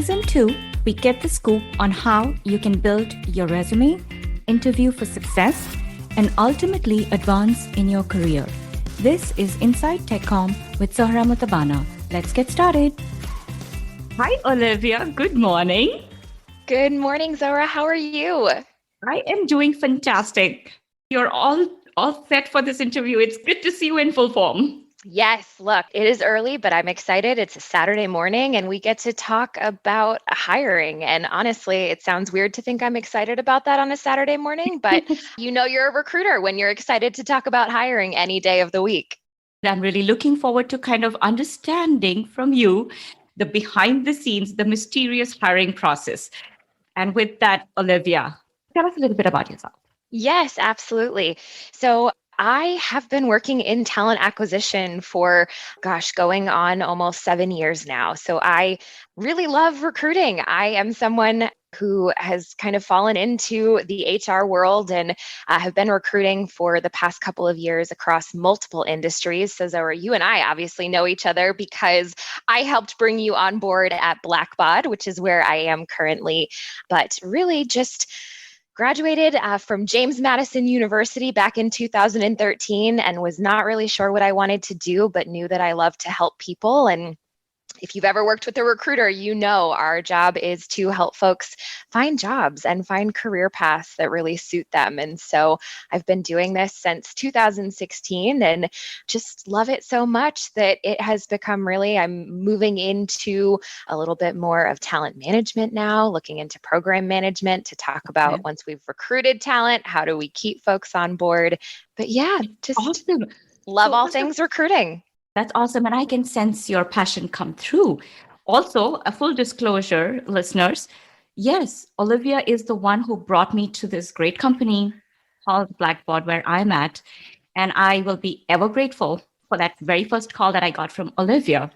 Season 2, we get the scoop on how you can build your resume, interview for success, and ultimately advance in your career. This is Inside TechCom with Zohra Mutabana. Let's get started. Hi, Olivia. Good morning. Good morning, Zohra. How are you? I am doing fantastic. You're all set for this interview. It's good to see you in full form. Yes, look, it is early, but I'm excited. It's a Saturday morning and we get to talk about hiring. And honestly, it sounds weird to think I'm excited about that on a Saturday morning, but you know you're a recruiter when you're excited to talk about hiring any day of the week. I'm really looking forward to kind of understanding from you the behind the scenes, the mysterious hiring process. And with that, Olivia, tell us a little bit about yourself. Yes, absolutely. So I have been working in talent acquisition for, going on almost 7 years now. So I really love recruiting. I am someone who has kind of fallen into the HR world and have been recruiting for the past couple of years across multiple industries. So Zohra, you and I obviously know each other because I helped bring you on board at Blackbaud, which is where I am currently, but really just graduated from James Madison University back in 2013 and was not really sure what I wanted to do, but knew that I loved to help people. And if you've ever worked with a recruiter, you know our job is to help folks find jobs and find career paths that really suit them. And so I've been doing this since 2016 and just love it so much that it has become really, I'm moving into a little bit more of talent management now, looking into program management to talk about once we've recruited talent, how do we keep folks on board? But yeah, just awesome. Love all things recruiting. That's awesome. And I can sense your passion come through. Also, a full disclosure, listeners. Yes, Olivia is the one who brought me to this great company called Blackbaud, where I'm at. And I will be ever grateful for that very first call that I got from Olivia.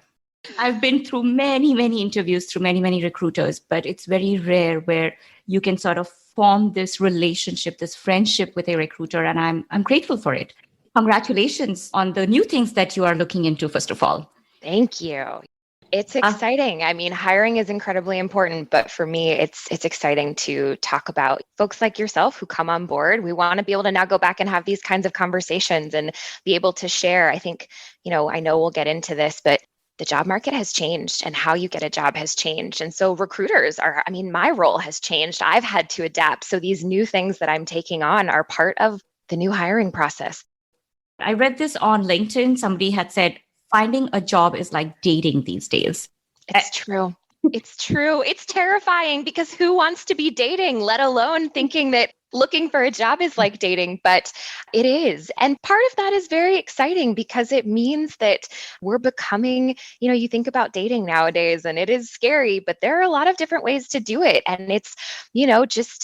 I've been through many, many interviews through many, many recruiters, but it's very rare where you can sort of form this relationship, this friendship with a recruiter. And I'm grateful for it. Congratulations on the new things that you are looking into, first of all. Thank you. It's exciting. I mean, hiring is incredibly important, but for me, it's exciting to talk about folks like yourself who come on board. We want to be able to now go back and have these kinds of conversations and be able to share. I think, I know we'll get into this, but the job market has changed and how you get a job has changed. And so recruiters my role has changed. I've had to adapt. So these new things that I'm taking on are part of the new hiring process. I read this on LinkedIn. Somebody had said, finding a job is like dating these days. It's true. It's true. It's terrifying because who wants to be dating, let alone thinking that looking for a job is like dating, but it is. And part of that is very exciting because it means that we're becoming, you think about dating nowadays and it is scary, but there are a lot of different ways to do it. And it's,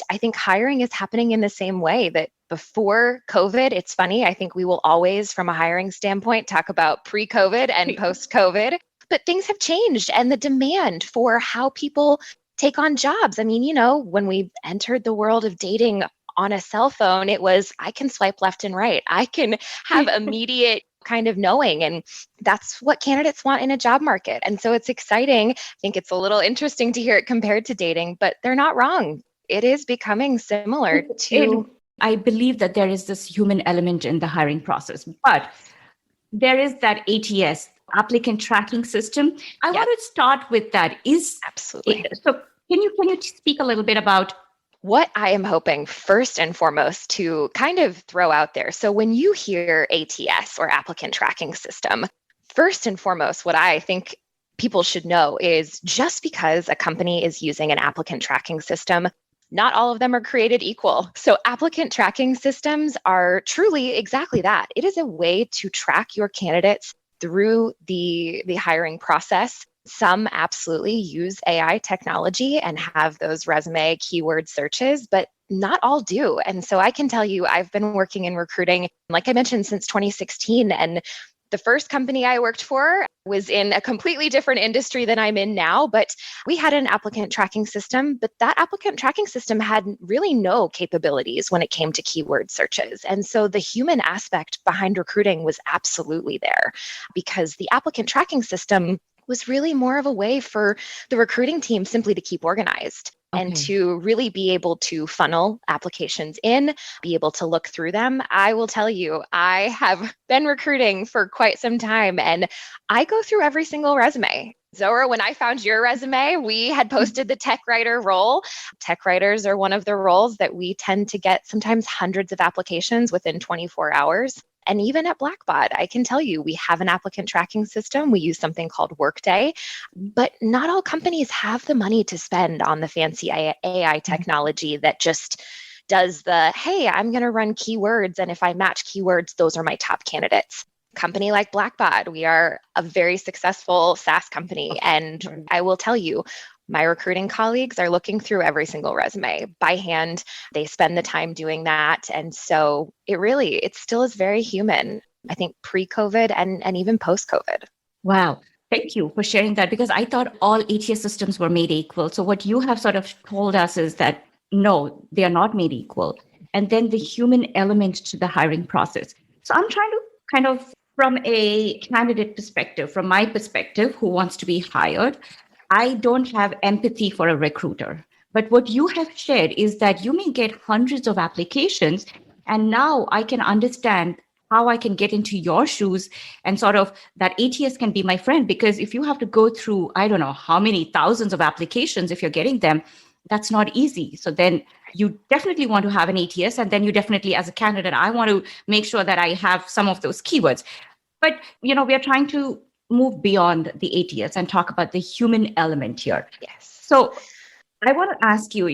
I think hiring is happening in the same way that before COVID, it's funny. I think we will always, from a hiring standpoint, talk about pre-COVID and post-COVID, but things have changed and the demand for how people take on jobs. I mean, when we entered the world of dating on a cell phone, it was, I can swipe left and right. I can have immediate kind of knowing. And that's what candidates want in a job market. And so it's exciting. I think it's a little interesting to hear it compared to dating, but they're not wrong. It is becoming similar to... I believe that there is this human element in the hiring process, but there is that ATS, applicant tracking system. I want to start with that. Absolutely. So can you speak a little bit about what I am hoping first and foremost to kind of throw out there? So when you hear ATS or applicant tracking system, first and foremost, what I think people should know is just because a company is using an applicant tracking system, not all of them are created equal. So applicant tracking systems are truly exactly that. It is a way to track your candidates through the hiring process. Some absolutely use AI technology and have those resume keyword searches, but not all do. And so I can tell you, I've been working in recruiting, like I mentioned, since 2016. And the first company I worked for was in a completely different industry than I'm in now, but we had an applicant tracking system, but that applicant tracking system had really no capabilities when it came to keyword searches. And so the human aspect behind recruiting was absolutely there because the applicant tracking system was really more of a way for the recruiting team simply to keep organized and Okay. to really be able to funnel applications in, be able to look through them. I will tell you, I have been recruiting for quite some time and I go through every single resume. Zora, when I found your resume, we had posted the tech writer role. Tech writers are one of the roles that we tend to get sometimes hundreds of applications within 24 hours. And even at Blackbaud, I can tell you, we have an applicant tracking system. We use something called Workday, but not all companies have the money to spend on the fancy AI technology that just does the, hey, I'm going to run keywords. And if I match keywords, those are my top candidates. Company like Blackbaud, we are a very successful SaaS company. And I will tell you, my recruiting colleagues are looking through every single resume by hand. They spend the time doing that. And so it still is very human, I think pre-COVID and even post-COVID. Wow. Thank you for sharing that because I thought all ATS systems were made equal. So what you have sort of told us is that no, they are not made equal. And then the human element to the hiring process. So I'm trying to kind of, from a candidate perspective, from my perspective, who wants to be hired, I don't have empathy for a recruiter. But what you have shared is that you may get hundreds of applications. And now I can understand how I can get into your shoes and sort of that ATS can be my friend. Because if you have to go through, I don't know how many thousands of applications, if you're getting them, that's not easy. So then you definitely want to have an ATS. And then you definitely, as a candidate, I want to make sure that I have some of those keywords. But, we are trying to move beyond the ATS and talk about the human element here. Yes. So I want to ask you,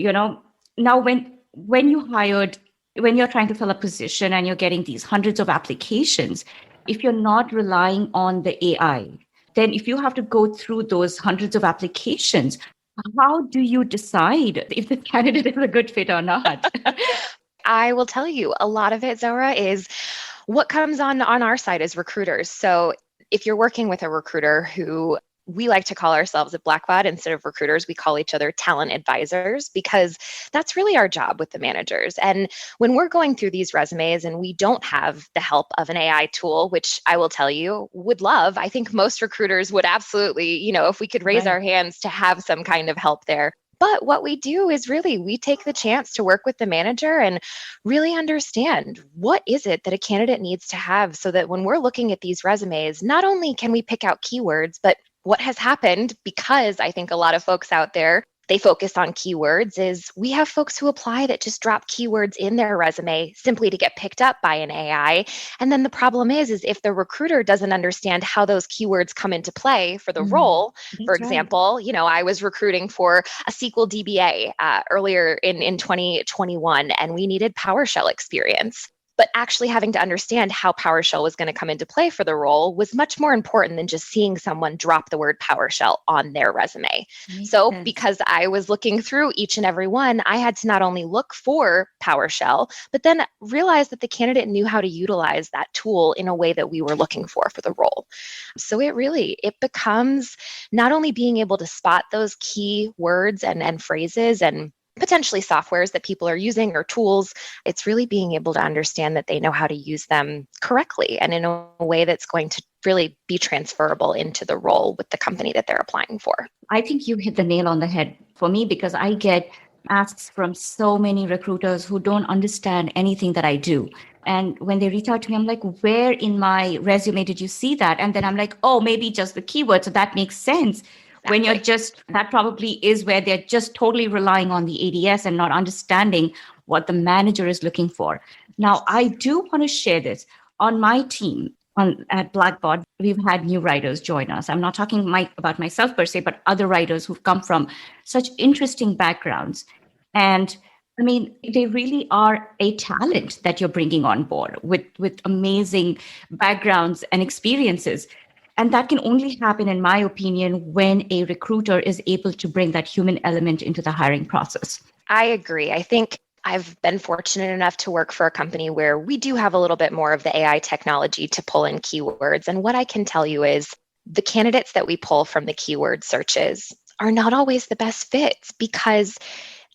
now when you're trying to fill a position and you're getting these hundreds of applications, if you're not relying on the AI, then if you have to go through those hundreds of applications, how do you decide if the candidate is a good fit or not? I will tell you, a lot of it, Zora, is what comes on our side as recruiters. So if you're working with a recruiter who we like to call ourselves at Blackbaud, instead of recruiters, we call each other talent advisors because that's really our job with the managers. And when we're going through these resumes and we don't have the help of an AI tool, which I will tell you would love, I think most recruiters would absolutely, if we could raise Right. our hands to have some kind of help there. But what we do is really we take the chance to work with the manager and really understand what is it that a candidate needs to have so that when we're looking at these resumes, not only can we pick out keywords, but what has happened, because I think a lot of folks out there, they focus on keywords, is we have folks who apply that just drop keywords in their resume simply to get picked up by an AI. And then the problem is if the recruiter doesn't understand how those keywords come into play for the role, for That's right. example, I was recruiting for a SQL DBA earlier in 2021, and we needed PowerShell experience. But actually having to understand how PowerShell was going to come into play for the role was much more important than just seeing someone drop the word PowerShell on their resume. Makes So sense. because I was looking through each and every one, I had to not only look for PowerShell, but then realize that the candidate knew how to utilize that tool in a way that we were looking for the role. So it becomes not only being able to spot those key words and phrases and potentially softwares that people are using or tools, it's really being able to understand that they know how to use them correctly and in a way that's going to really be transferable into the role with the company that they're applying for. I think you hit the nail on the head for me because I get asks from so many recruiters who don't understand anything that I do. And when they reach out to me, I'm like, where in my resume did you see that? And then I'm like, oh, maybe just the keyword. So that makes sense. When you're that probably is where they're just totally relying on the ADS and not understanding what the manager is looking for. Now, I do want to share this on my team. At Blackbaud, we've had new writers join us. I'm not talking about myself per se, but other writers who've come from such interesting backgrounds. And I mean, they really are a talent that you're bringing on board with amazing backgrounds and experiences. And that can only happen, in my opinion, when a recruiter is able to bring that human element into the hiring process. I agree. I think I've been fortunate enough to work for a company where we do have a little bit more of the AI technology to pull in keywords. And what I can tell you is the candidates that we pull from the keyword searches are not always the best fits because,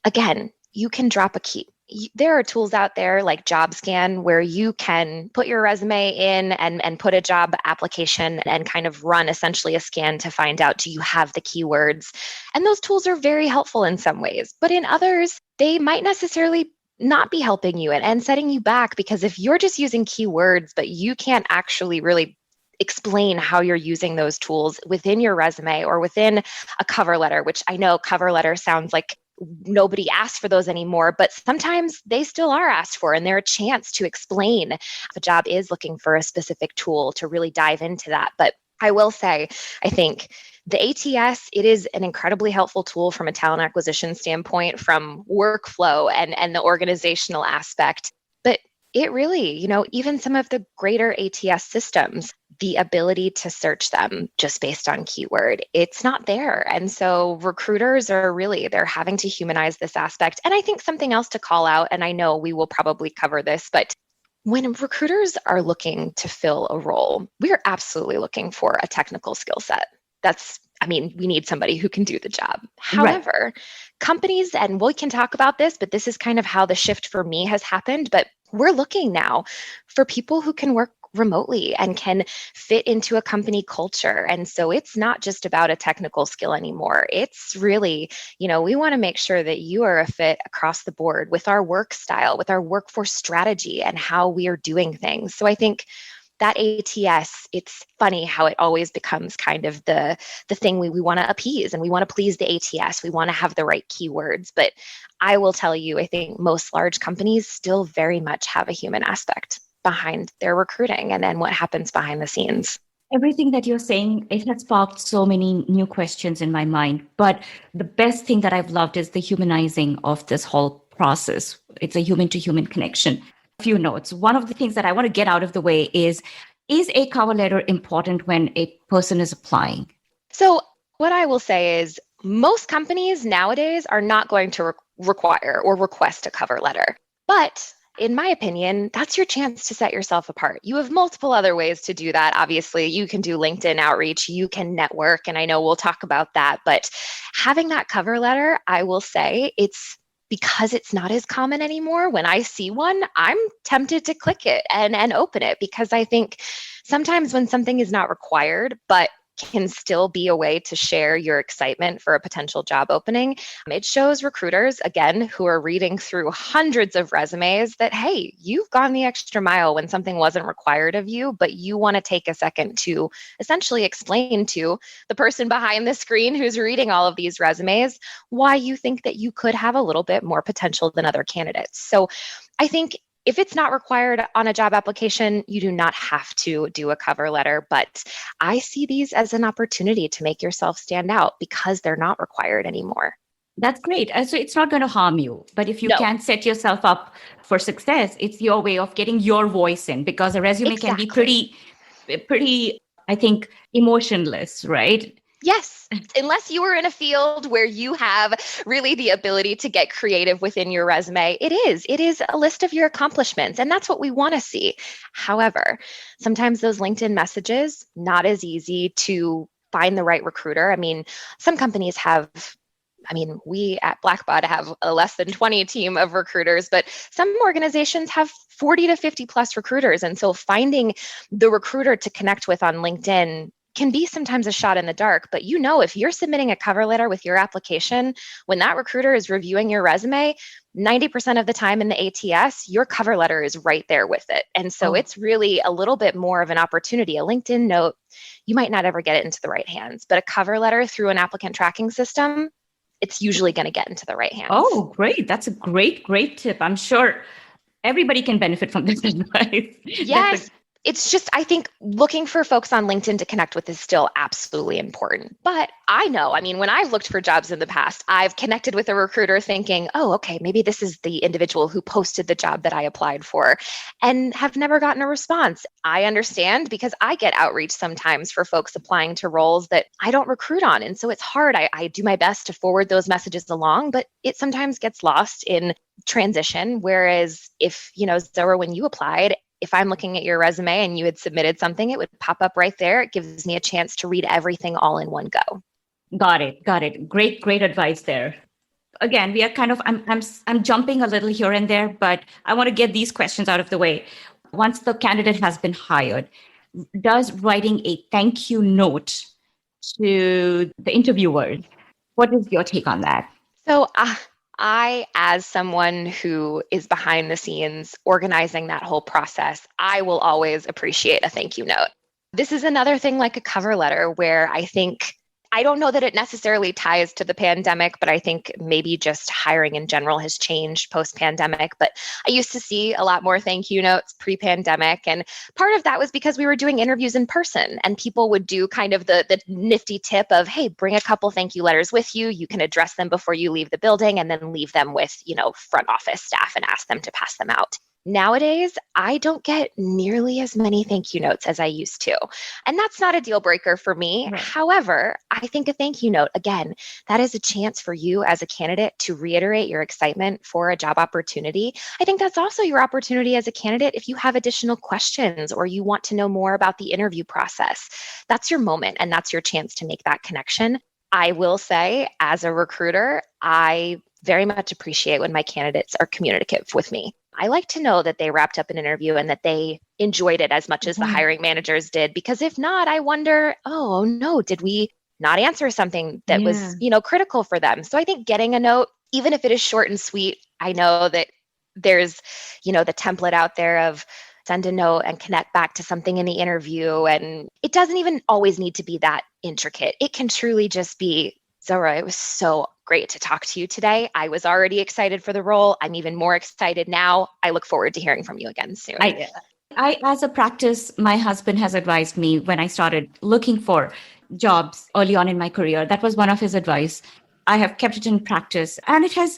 again, you can drop a key. there are tools out there like JobScan where you can put your resume in and put a job application and kind of run essentially a scan to find out, do you have the keywords? And those tools are very helpful in some ways, but in others, they might necessarily not be helping you and setting you back, because if you're just using keywords, but you can't actually really explain how you're using those tools within your resume or within a cover letter, which I know cover letter sounds like nobody asks for those anymore, but sometimes they still are asked for, and they're a chance to explain if a job is looking for a specific tool to really dive into that. But I will say, I think the ATS, it is an incredibly helpful tool from a talent acquisition standpoint, from workflow and the organizational aspect. But it really, even some of the greater ATS systems, the ability to search them just based on keyword, it's not there. And so recruiters they're having to humanize this aspect. And I think something else to call out, and I know we will probably cover this, but when recruiters are looking to fill a role, we are absolutely looking for a technical skill set. We need somebody who can do the job. However, companies, and we can talk about this, but this is kind of how the shift for me has happened, but we're looking now for people who can work remotely and can fit into a company culture. And so it's not just about a technical skill anymore. It's really, we want to make sure that you are a fit across the board with our work style, with our workforce strategy, and how we are doing things. So I think that ATS, it's funny how it always becomes kind of the thing we want to appease, and we want to please the ATS. We want to have the right keywords. But I will tell you, I think most large companies still very much have a human aspect behind their recruiting and then what happens behind the scenes. Everything that you're saying, it has sparked so many new questions in my mind. But the best thing that I've loved is the humanizing of this whole process. It's a human to human connection. A few notes. One of the things that I want to get out of the way is a cover letter important when a person is applying? So what I will say is most companies nowadays are not going to require or request a cover letter. But in my opinion, that's your chance to set yourself apart. You have multiple other ways to do that. Obviously, you can do LinkedIn outreach, you can network, and I know we'll talk about that. But having that cover letter, I will say because it's not as common anymore. When I see one, I'm tempted to click it and open it, because I think sometimes when something is not required, but can still be a way to share your excitement for a potential job opening, it shows recruiters, again, who are reading through hundreds of resumes that, hey, you've gone the extra mile when something wasn't required of you, but you want to take a second to essentially explain to the person behind the screen who's reading all of these resumes why you think that you could have a little bit more potential than other candidates. So I think if it's not required on a job application, you do not have to do a cover letter, but I see these as an opportunity to make yourself stand out because they're not required anymore. That's great. So it's not going to harm you, but if you can set yourself up for success, it's your way of getting your voice in, because a resume can be pretty, I think, emotionless, right? Yes, unless you are in a field where you have really the ability to get creative within your resume, it is a list of your accomplishments, and that's what we want to see. However, sometimes those LinkedIn messages, not as easy to find the right recruiter. I mean, some companies we at Blackbaud have a less than 20 team of recruiters, but some organizations have 40 to 50 plus recruiters. And so finding the recruiter to connect with on LinkedIn can be sometimes a shot in the dark. But if you're submitting a cover letter with your application, when that recruiter is reviewing your resume, 90% of the time in the ATS, your cover letter is right there with it. And so it's really a little bit more of an opportunity. A LinkedIn note, you might not ever get it into the right hands, but a cover letter through an applicant tracking system, it's usually going to get into the right hands. Oh, great. That's a great tip. I'm sure everybody can benefit from this advice. Yes. It's just, I think looking for folks on LinkedIn to connect with is still absolutely important. But when I've looked for jobs in the past, I've connected with a recruiter thinking, oh, okay, maybe this is the individual who posted the job that I applied for, and have never gotten a response. I understand, because I get outreach sometimes for folks applying to roles that I don't recruit on. And so it's hard. I do my best to forward those messages along, but it sometimes gets lost in transition. Whereas if, Zoe, when you applied, if I'm looking at your resume and you had submitted something, it would pop up right there. It gives me a chance to read everything all in one go. Got it. Great advice there. Again, we are kind of, I'm jumping a little here and there, but I want to get these questions out of the way. Once the candidate has been hired, does writing a thank you note to the interviewers, what is your take on that? So I, as someone who is behind the scenes organizing that whole process, I will always appreciate a thank you note. This is another thing like a cover letter where I don't know that it necessarily ties to the pandemic, but I think maybe just hiring in general has changed post-pandemic. But I used to see a lot more thank you notes pre-pandemic. And part of that was because we were doing interviews in person and people would do kind of the nifty tip of, hey, bring a couple thank you letters with you. You can address them before you leave the building and then leave them with, front office staff and ask them to pass them out. Nowadays, I don't get nearly as many thank you notes as I used to. And that's not a deal breaker for me. Right. However, I think a thank you note, again, that is a chance for you as a candidate to reiterate your excitement for a job opportunity. I think that's also your opportunity as a candidate if you have additional questions or you want to know more about the interview process. That's your moment and that's your chance to make that connection. I will say, as a recruiter, I very much appreciate when my candidates are communicative with me. I like to know that they wrapped up an interview and that they enjoyed it as much as the hiring managers did, because if not, I wonder, oh no, did we not answer something that was, critical for them? So I think getting a note, even if it is short and sweet, I know that there's, the template out there of send a note and connect back to something in the interview. And it doesn't even always need to be that intricate. It can truly just be, Zora, it was so great to talk to you today. I was already excited for the role. I'm even more excited now. I look forward to hearing from you again soon. I, as a practice, my husband has advised me when I started looking for jobs early on in my career. That was one of his advice. I have kept it in practice, and it has.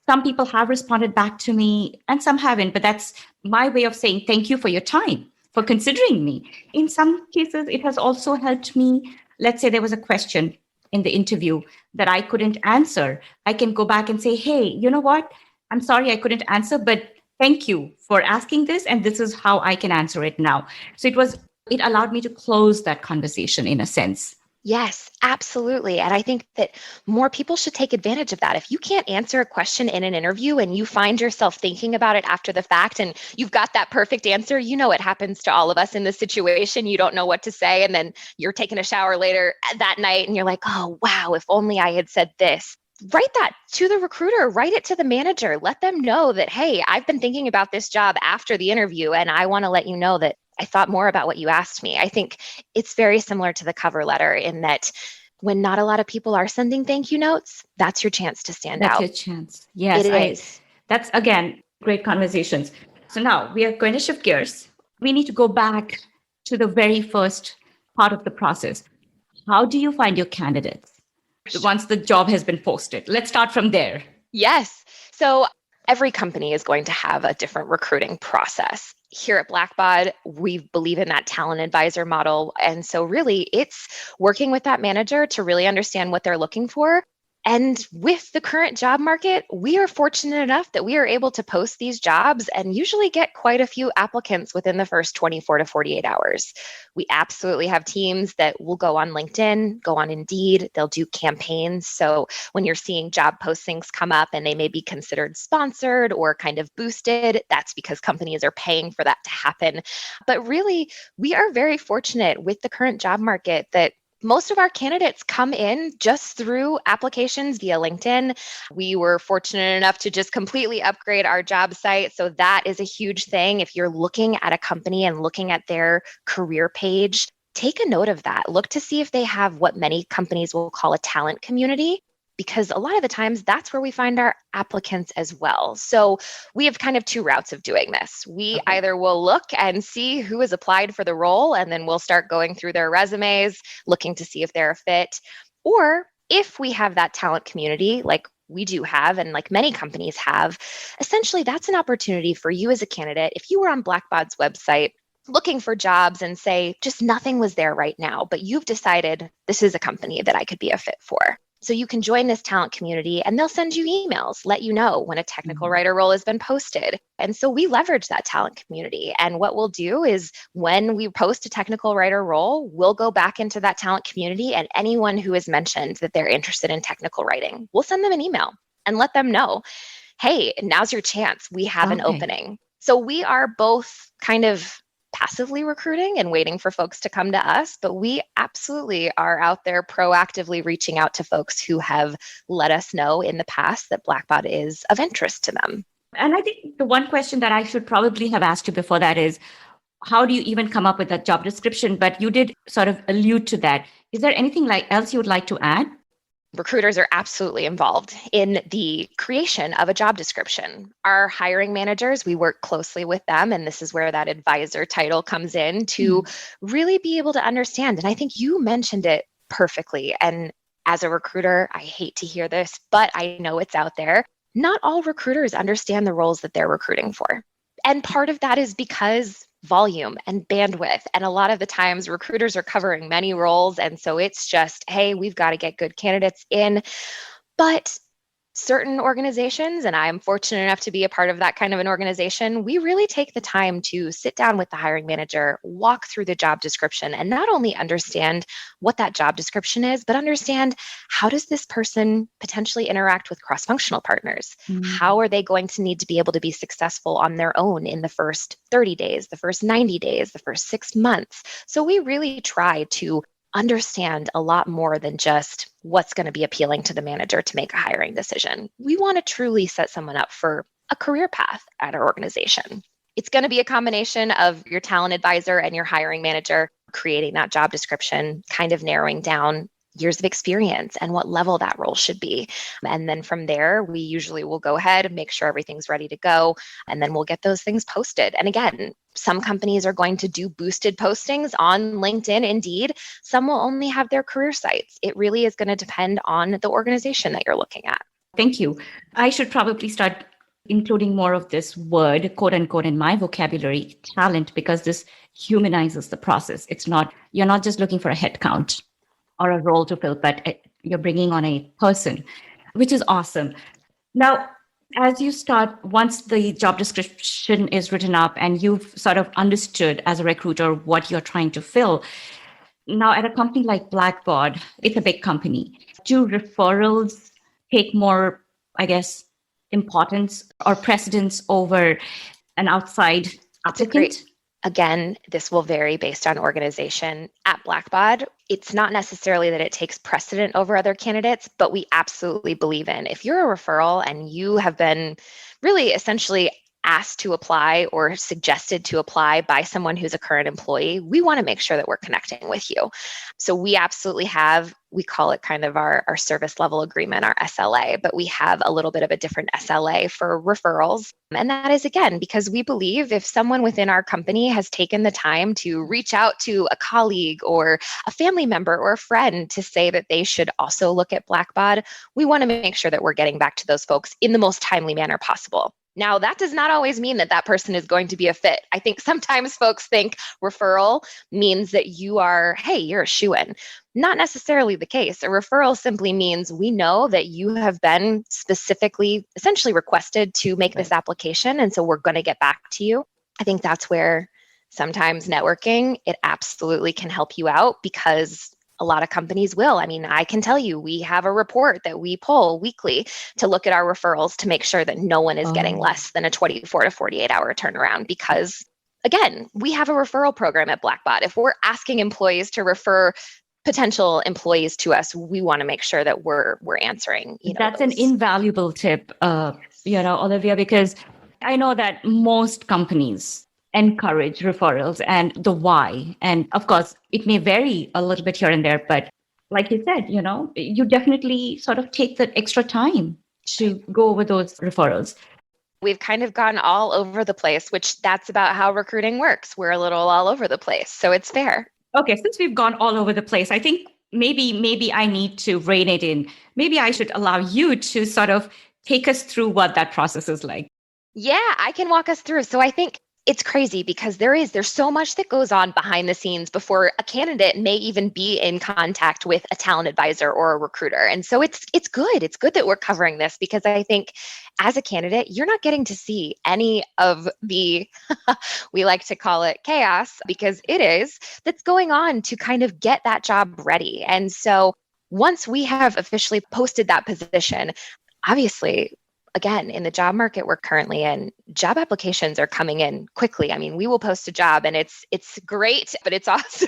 Some people have responded back to me, and some haven't. But that's my way of saying thank you for your time, for considering me. In some cases, it has also helped me. Let's say there was a question in the interview that I couldn't answer. I can go back and say, hey, you know what? I'm sorry I couldn't answer, but thank you for asking this. And this is how I can answer it now. So it allowed me to close that conversation in a sense. Yes, absolutely. And I think that more people should take advantage of that. If you can't answer a question in an interview and you find yourself thinking about it after the fact and you've got that perfect answer, it happens to all of us in this situation. You don't know what to say. And then you're taking a shower later that night and you're like, oh, wow, if only I had said this. Write that to the recruiter, write it to the manager. Let them know that, hey, I've been thinking about this job after the interview and I want to let you know that I thought more about what you asked me. I think it's very similar to the cover letter in that when not a lot of people are sending thank you notes, that's your chance to stand out. That's your chance. Yes, it is. That's, again, great conversations. So now we are going to shift gears. We need to go back to the very first part of the process. How do you find your candidates once the job has been posted? Let's start from there. Yes. So every company is going to have a different recruiting process. Here at Blackbaud, we believe in that talent advisor model. And so really it's working with that manager to really understand what they're looking for. And with the current job market, we are fortunate enough that we are able to post these jobs and usually get quite a few applicants within the first 24 to 48 hours. We absolutely have teams that will go on LinkedIn, go on Indeed, they'll do campaigns. So when you're seeing job postings come up and they may be considered sponsored or kind of boosted, that's because companies are paying for that to happen. But really, we are very fortunate with the current job market that most of our candidates come in just through applications via LinkedIn. We were fortunate enough to just completely upgrade our job site. So that is a huge thing. If you're looking at a company and looking at their career page, take a note of that. Look to see if they have what many companies will call a talent community, because a lot of the times that's where we find our applicants as well. So we have kind of two routes of doing this. We either will look and see who has applied for the role, and then we'll start going through their resumes, looking to see if they're a fit. Or if we have that talent community, like we do have, and like many companies have, essentially that's an opportunity for you as a candidate. If you were on Blackbaud's website looking for jobs and say just nothing was there right now, but you've decided this is a company that I could be a fit for. So you can join this talent community and they'll send you emails, let you know when a technical writer role has been posted. And so we leverage that talent community. And what we'll do is when we post a technical writer role, we'll go back into that talent community, and anyone who has mentioned that they're interested in technical writing, we'll send them an email. and let them know, hey, now's your chance. We have an Okay. opening. So we are both kind of passively recruiting and waiting for folks to come to us, but we absolutely are out there proactively reaching out to folks who have let us know in the past that Blackbaud is of interest to them. And I think the one question that I should probably have asked you before that is, how do you even come up with that job description? But you did sort of allude to that. Is there anything else you would like to add? Recruiters are absolutely involved in the creation of a job description. Our hiring managers, we work closely with them, and this is where that advisor title comes in to really be able to understand. And I think you mentioned it perfectly. And as a recruiter, I hate to hear this, but I know it's out there. Not all recruiters understand the roles that they're recruiting for. And part of that is because volume and bandwidth. And a lot of the times recruiters are covering many roles. And so it's just, hey, we've got to get good candidates in. But certain organizations, and I'm fortunate enough to be a part of that kind of an organization, we really take the time to sit down with the hiring manager, walk through the job description, and not only understand what that job description is, but understand how does this person potentially interact with cross-functional partners? How are they going to need to be able to be successful on their own in the first 30 days, the first 90 days, the first 6 months? So we really try to understand a lot more than just what's going to be appealing to the manager to make a hiring decision. We want to truly set someone up for a career path at our organization. It's going to be a combination of your talent advisor and your hiring manager creating that job description, kind of narrowing down years of experience and what level that role should be. And then from there, we usually will go ahead and make sure everything's ready to go. And then we'll get those things posted. And again, some companies are going to do boosted postings on LinkedIn, Indeed. Some will only have their career sites. It really is going to depend on the organization that you're looking at. Thank you. I should probably start including more of this word, quote unquote, in my vocabulary, talent, because this humanizes the process. You're not just looking for a head count or a role to fill, but you're bringing on a person, which is awesome. Now, as you start, once the job description is written up and you've sort of understood as a recruiter what you're trying to fill, now at a company like Blackbaud, it's a big company. Do referrals take more, I guess, importance or precedence over an outside applicant? Again, this will vary based on organization. At Blackbaud, it's not necessarily that it takes precedent over other candidates, but we absolutely believe in if you're a referral and you have been really essentially asked to apply or suggested to apply by someone who's a current employee, we want to make sure that we're connecting with you. So we absolutely have, we call it kind of our service level agreement, our SLA, but we have a little bit of a different SLA for referrals. And that is, again, because we believe if someone within our company has taken the time to reach out to a colleague or a family member or a friend to say that they should also look at Blackbaud, we want to make sure that we're getting back to those folks in the most timely manner possible. Now, that does not always mean that that person is going to be a fit. I think sometimes folks think referral means that you're a shoo-in. Not necessarily the case. A referral simply means we know that you have been specifically, essentially requested to make this application, and so we're going to get back to you. I think that's where sometimes networking, it absolutely can help you out because a lot of companies will. I mean, I can tell you, we have a report that we pull weekly to look at our referrals to make sure that no one is getting less than a 24 to 48 hour turnaround because, again, we have a referral program at Blackbaud. If we're asking employees to refer potential employees to us, we want to make sure that we're answering. That's an invaluable tip, Olivia, because I know that most companies encourage referrals and the why. And of course, it may vary a little bit here and there, but like you said, you definitely sort of take the extra time to go over those referrals. We've kind of gone all over the place, which that's about how recruiting works. We're a little all over the place. So it's fair. Okay, since we've gone all over the place, I think maybe I need to rein it in. Maybe I should allow you to sort of take us through what that process is like. Yeah, I can walk us through. So I think it's crazy because there's so much that goes on behind the scenes before a candidate may even be in contact with a talent advisor or a recruiter. And so it's good. It's good that we're covering this because I think as a candidate, you're not getting to see any of the, we like to call it chaos because it is, that's going on to kind of get that job ready. And so once we have officially posted that position, obviously, again, in the job market we're currently in, job applications are coming in quickly. I mean, we will post a job and it's great, but it's also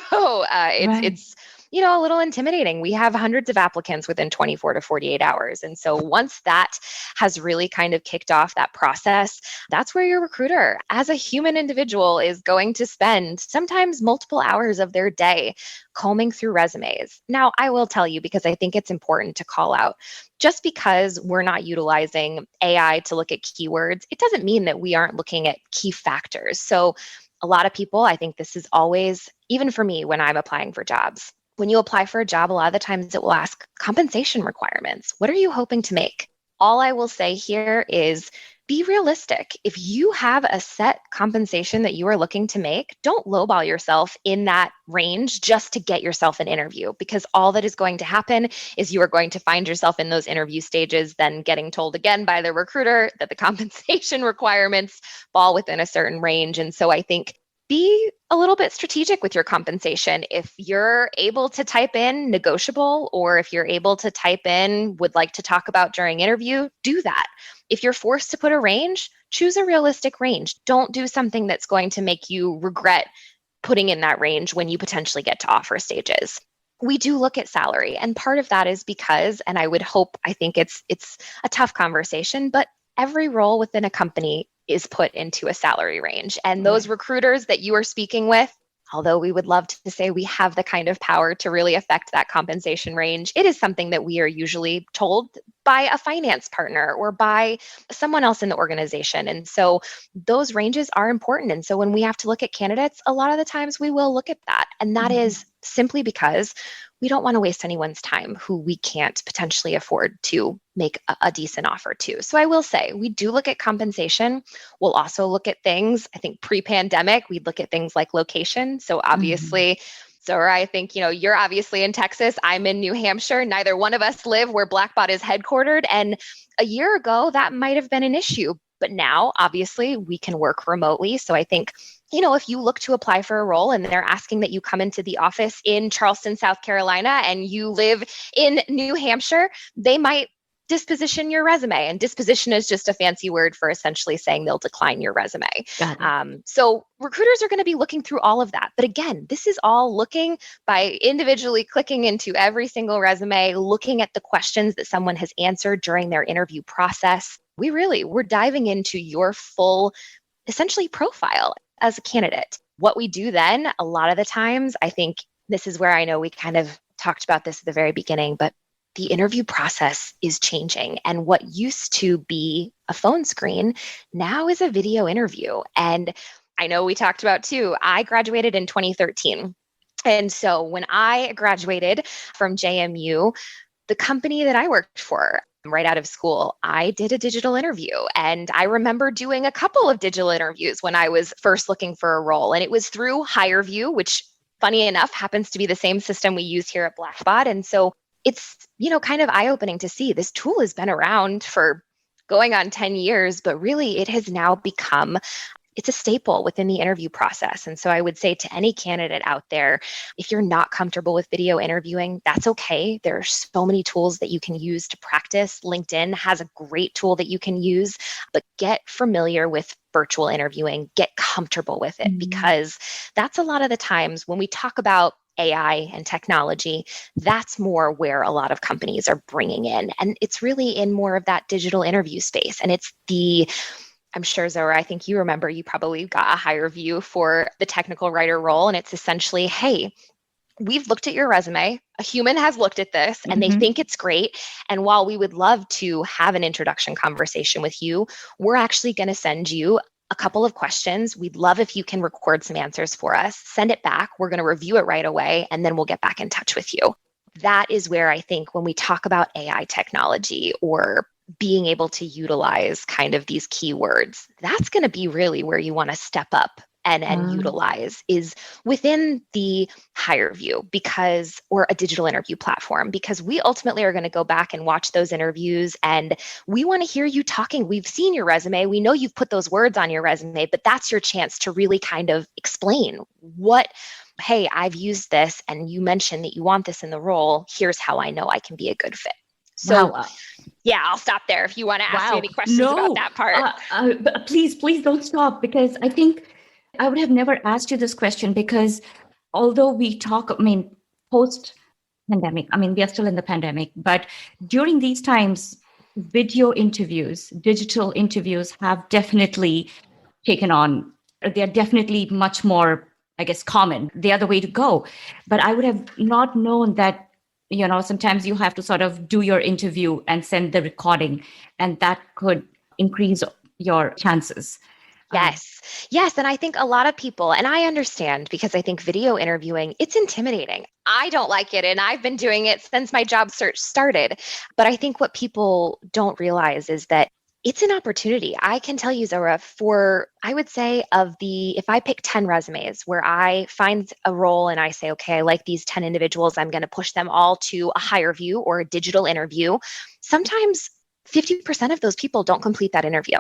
Right. it's a little intimidating. We have hundreds of applicants within 24 to 48 hours. And so once that has really kind of kicked off that process, that's where your recruiter, as a human individual, is going to spend sometimes multiple hours of their day combing through resumes. Now, I will tell you, because I think it's important to call out, just because we're not utilizing AI to look at keywords, it doesn't mean that we aren't looking at key factors. So a lot of people, I think this is always, even for me when I'm applying for jobs, when you apply for a job, a lot of the times it will ask compensation requirements. What are you hoping to make? All I will say here is be realistic. If you have a set compensation that you are looking to make, don't lowball yourself in that range just to get yourself an interview, because all that is going to happen is you are going to find yourself in those interview stages, then getting told again by the recruiter that the compensation requirements fall within a certain range. And so I think be a little bit strategic with your compensation. If you're able to type in negotiable, or if you're able to type in would like to talk about during interview, do that. If you're forced to put a range, choose a realistic range. Don't do something that's going to make you regret putting in that range when you potentially get to offer stages. We do look at salary, and part of that is because, and I think it's a tough conversation, but every role within a company is put into a salary range. And those recruiters that you are speaking with, although we would love to say we have the kind of power to really affect that compensation range, it is something that we are usually told by a finance partner or by someone else in the organization. And so those ranges are important. And so when we have to look at candidates, a lot of the times we will look at that. And that is simply because we don't want to waste anyone's time who we can't potentially afford to make a decent offer to. So I will say we do look at compensation. We'll also look at things, I think pre-pandemic, we'd look at things like location. So obviously, Zora, I think, you're obviously in Texas. I'm in New Hampshire. Neither one of us live where Blackbot is headquartered. And a year ago, that might have been an issue. But now, obviously, we can work remotely. So I think, if you look to apply for a role and they're asking that you come into the office in Charleston, South Carolina, and you live in New Hampshire, they might disposition your resume. And disposition is just a fancy word for essentially saying they'll decline your resume. So recruiters are going to be looking through all of that. But again, this is all looking by individually clicking into every single resume, looking at the questions that someone has answered during their interview process. We're diving into your full, essentially, profile as a candidate. What we do then, a lot of the times, I think this is where I know we kind of talked about this at the very beginning, but the interview process is changing. And what used to be a phone screen now is a video interview. And I know we talked about too, I graduated in 2013. And so when I graduated from JMU, the company that I worked for right out of school, I did a digital interview. And I remember doing a couple of digital interviews when I was first looking for a role. And it was through HireVue, which funny enough happens to be the same system we use here at Blackbot. And so it's, kind of eye-opening to see this tool has been around for going on 10 years, but really it has now become, it's a staple within the interview process. And so I would say to any candidate out there, if you're not comfortable with video interviewing, that's okay. There are so many tools that you can use to practice. LinkedIn has a great tool that you can use, but get familiar with virtual interviewing, get comfortable with it, because that's a lot of the times when we talk about AI and technology, that's more where a lot of companies are bringing in. And it's really in more of that digital interview space. And it's I'm sure, Zora, I think you remember, you probably got a HireVue for the technical writer role. And it's essentially, hey, we've looked at your resume. A human has looked at this and they think it's great. And while we would love to have an introduction conversation with you, we're actually going to send you a couple of questions. We'd love if you can record some answers for us, send it back. We're going to review it right away, and then we'll get back in touch with you. That is where I think when we talk about AI technology or being able to utilize kind of these keywords, that's going to be really where you want to step up and utilize, is within the HireVue, or a digital interview platform, because we ultimately are going to go back and watch those interviews and we want to hear you talking. We've seen your resume. We know you've put those words on your resume, but that's your chance to really kind of explain hey, I've used this and you mentioned that you want this in the role. Here's how I know I can be a good fit. So Wow. yeah, I'll stop there if you want to ask me Wow. any questions about No, that part. please don't stop, because I think I would have never asked you this question, because although we talk, I mean, post pandemic, I mean, we are still in the pandemic, but during these times, video interviews, digital interviews have definitely taken on, they're definitely much more, I guess, common. They are the way to go. But I would have not known that, sometimes you have to sort of do your interview and send the recording, and that could increase your chances. Yes. Yes. And I think a lot of people, and I understand because I think video interviewing, it's intimidating. I don't like it. And I've been doing it since my job search started. But I think what people don't realize is that it's an opportunity. I can tell you, Zora, I would say, if I pick 10 resumes where I find a role and I say, okay, I like these 10 individuals, I'm going to push them all to a hire view or a digital interview. Sometimes 50% of those people don't complete that interview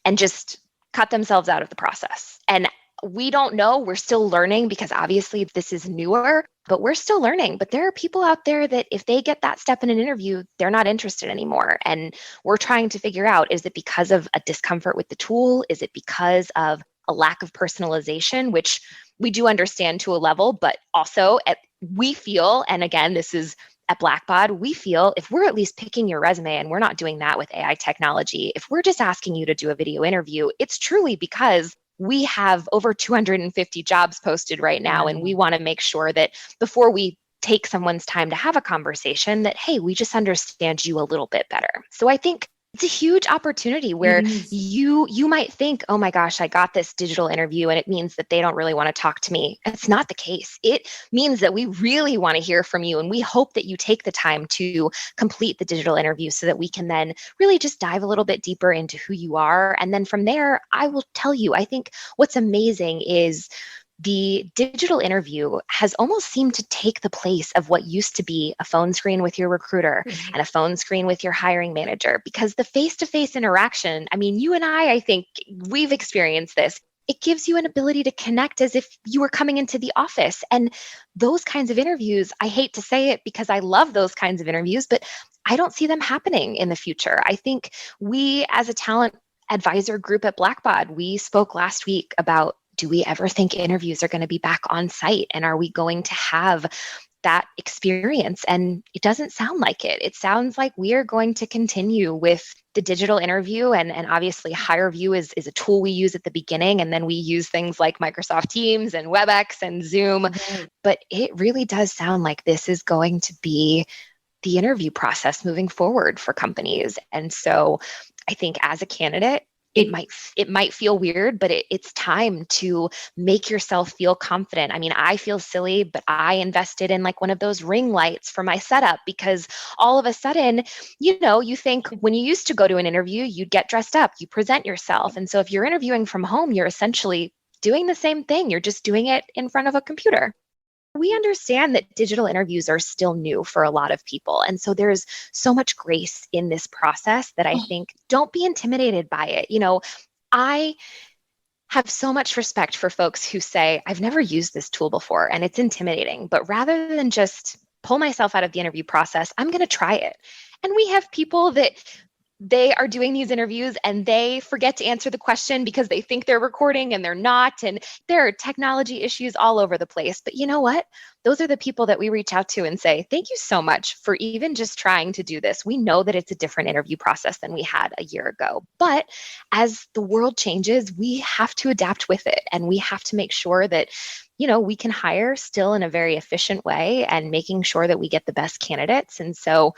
and just cut themselves out of the process. And we don't know. We're still learning because obviously this is newer, but we're still learning. But there are people out there that if they get that step in an interview, they're not interested anymore. And we're trying to figure out, is it because of a discomfort with the tool? Is it because of a lack of personalization, which we do understand to a level, but also we feel, and again, this is at Blackbaud, we feel if we're at least picking your resume, and we're not doing that with AI technology, if we're just asking you to do a video interview, it's truly because we have over 250 jobs posted right now. And we want to make sure that before we take someone's time to have a conversation, that, hey, we just understand you a little bit better. So I think it's a huge opportunity where you might think, oh my gosh, I got this digital interview and it means that they don't really want to talk to me. It's not the case. It means that we really want to hear from you, and we hope that you take the time to complete the digital interview so that we can then really just dive a little bit deeper into who you are. And then from there, I will tell you, I think what's amazing is the digital interview has almost seemed to take the place of what used to be a phone screen with your recruiter and a phone screen with your hiring manager, because the face-to-face interaction, I mean, you and I think we've experienced this. It gives you an ability to connect as if you were coming into the office. And those kinds of interviews, I hate to say it because I love those kinds of interviews, but I don't see them happening in the future. I think we, as a talent advisor group at Blackbaud, we spoke last week about, do we ever think interviews are going to be back on site? And are we going to have that experience? And it doesn't sound like it. It sounds like we are going to continue with the digital interview. And obviously, HireVue is a tool we use at the beginning. And then we use things like Microsoft Teams and WebEx and Zoom. Right. But it really does sound like this is going to be the interview process moving forward for companies. And so I think as a candidate, it might feel weird, but it's time to make yourself feel confident. I mean, I feel silly, but I invested in like one of those ring lights for my setup, because all of a sudden, you think when you used to go to an interview, you'd get dressed up, you present yourself. And so if you're interviewing from home, you're essentially doing the same thing. You're just doing it in front of a computer. We understand that digital interviews are still new for a lot of people. And so there's so much grace in this process that I think, don't be intimidated by it. I have so much respect for folks who say, I've never used this tool before and it's intimidating, but rather than just pull myself out of the interview process, I'm going to try it. And we have people that they are doing these interviews and they forget to answer the question because they think they're recording and they're not. And there are technology issues all over the place. But you know what? Those are the people that we reach out to and say, thank you so much for even just trying to do this. We know that it's a different interview process than we had a year ago. But as the world changes, we have to adapt with it. And we have to make sure that we can hire still in a very efficient way and making sure that we get the best candidates. And so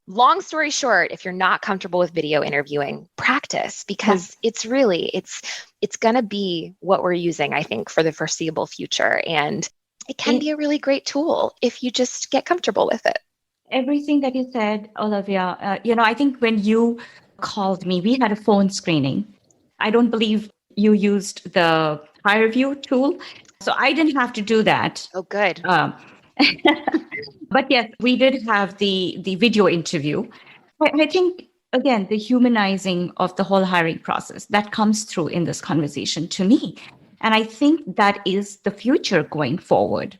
long story short, if you're not comfortable with video interviewing, practice, because it's going to be what we're using, I think, for the foreseeable future. And it can be a really great tool if you just get comfortable with it. Everything that you said, Olivia, I think when you called me, we had a phone screening. I don't believe you used the HireVue tool. So I didn't have to do that. Oh, good. But yes, we did have the video interview. I think, again, the humanizing of the whole hiring process, that comes through in this conversation to me. And I think that is the future going forward.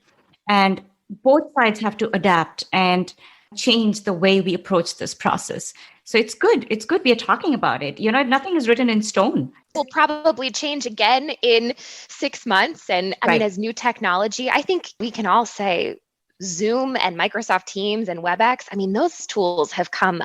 And both sides have to adapt. And change the way we approach this process. So it's good. It's good we are talking about it. Nothing is written in stone. Will probably change again in 6 months. And I mean, Right. as new technology, I think we can all say Zoom and Microsoft Teams and WebEx, I mean, those tools have come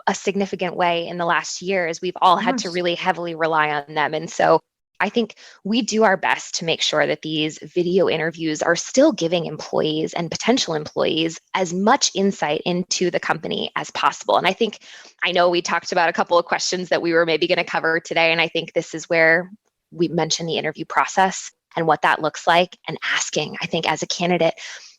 a significant way in the last year as we've all had to Yes. really heavily rely on them. And so I think we do our best to make sure that these video interviews are still giving employees and potential employees as much insight into the company as possible. And I know we talked about a couple of questions that we were maybe going to cover today. And I think this is where we mentioned the interview process and what that looks like and asking. I think as a candidate,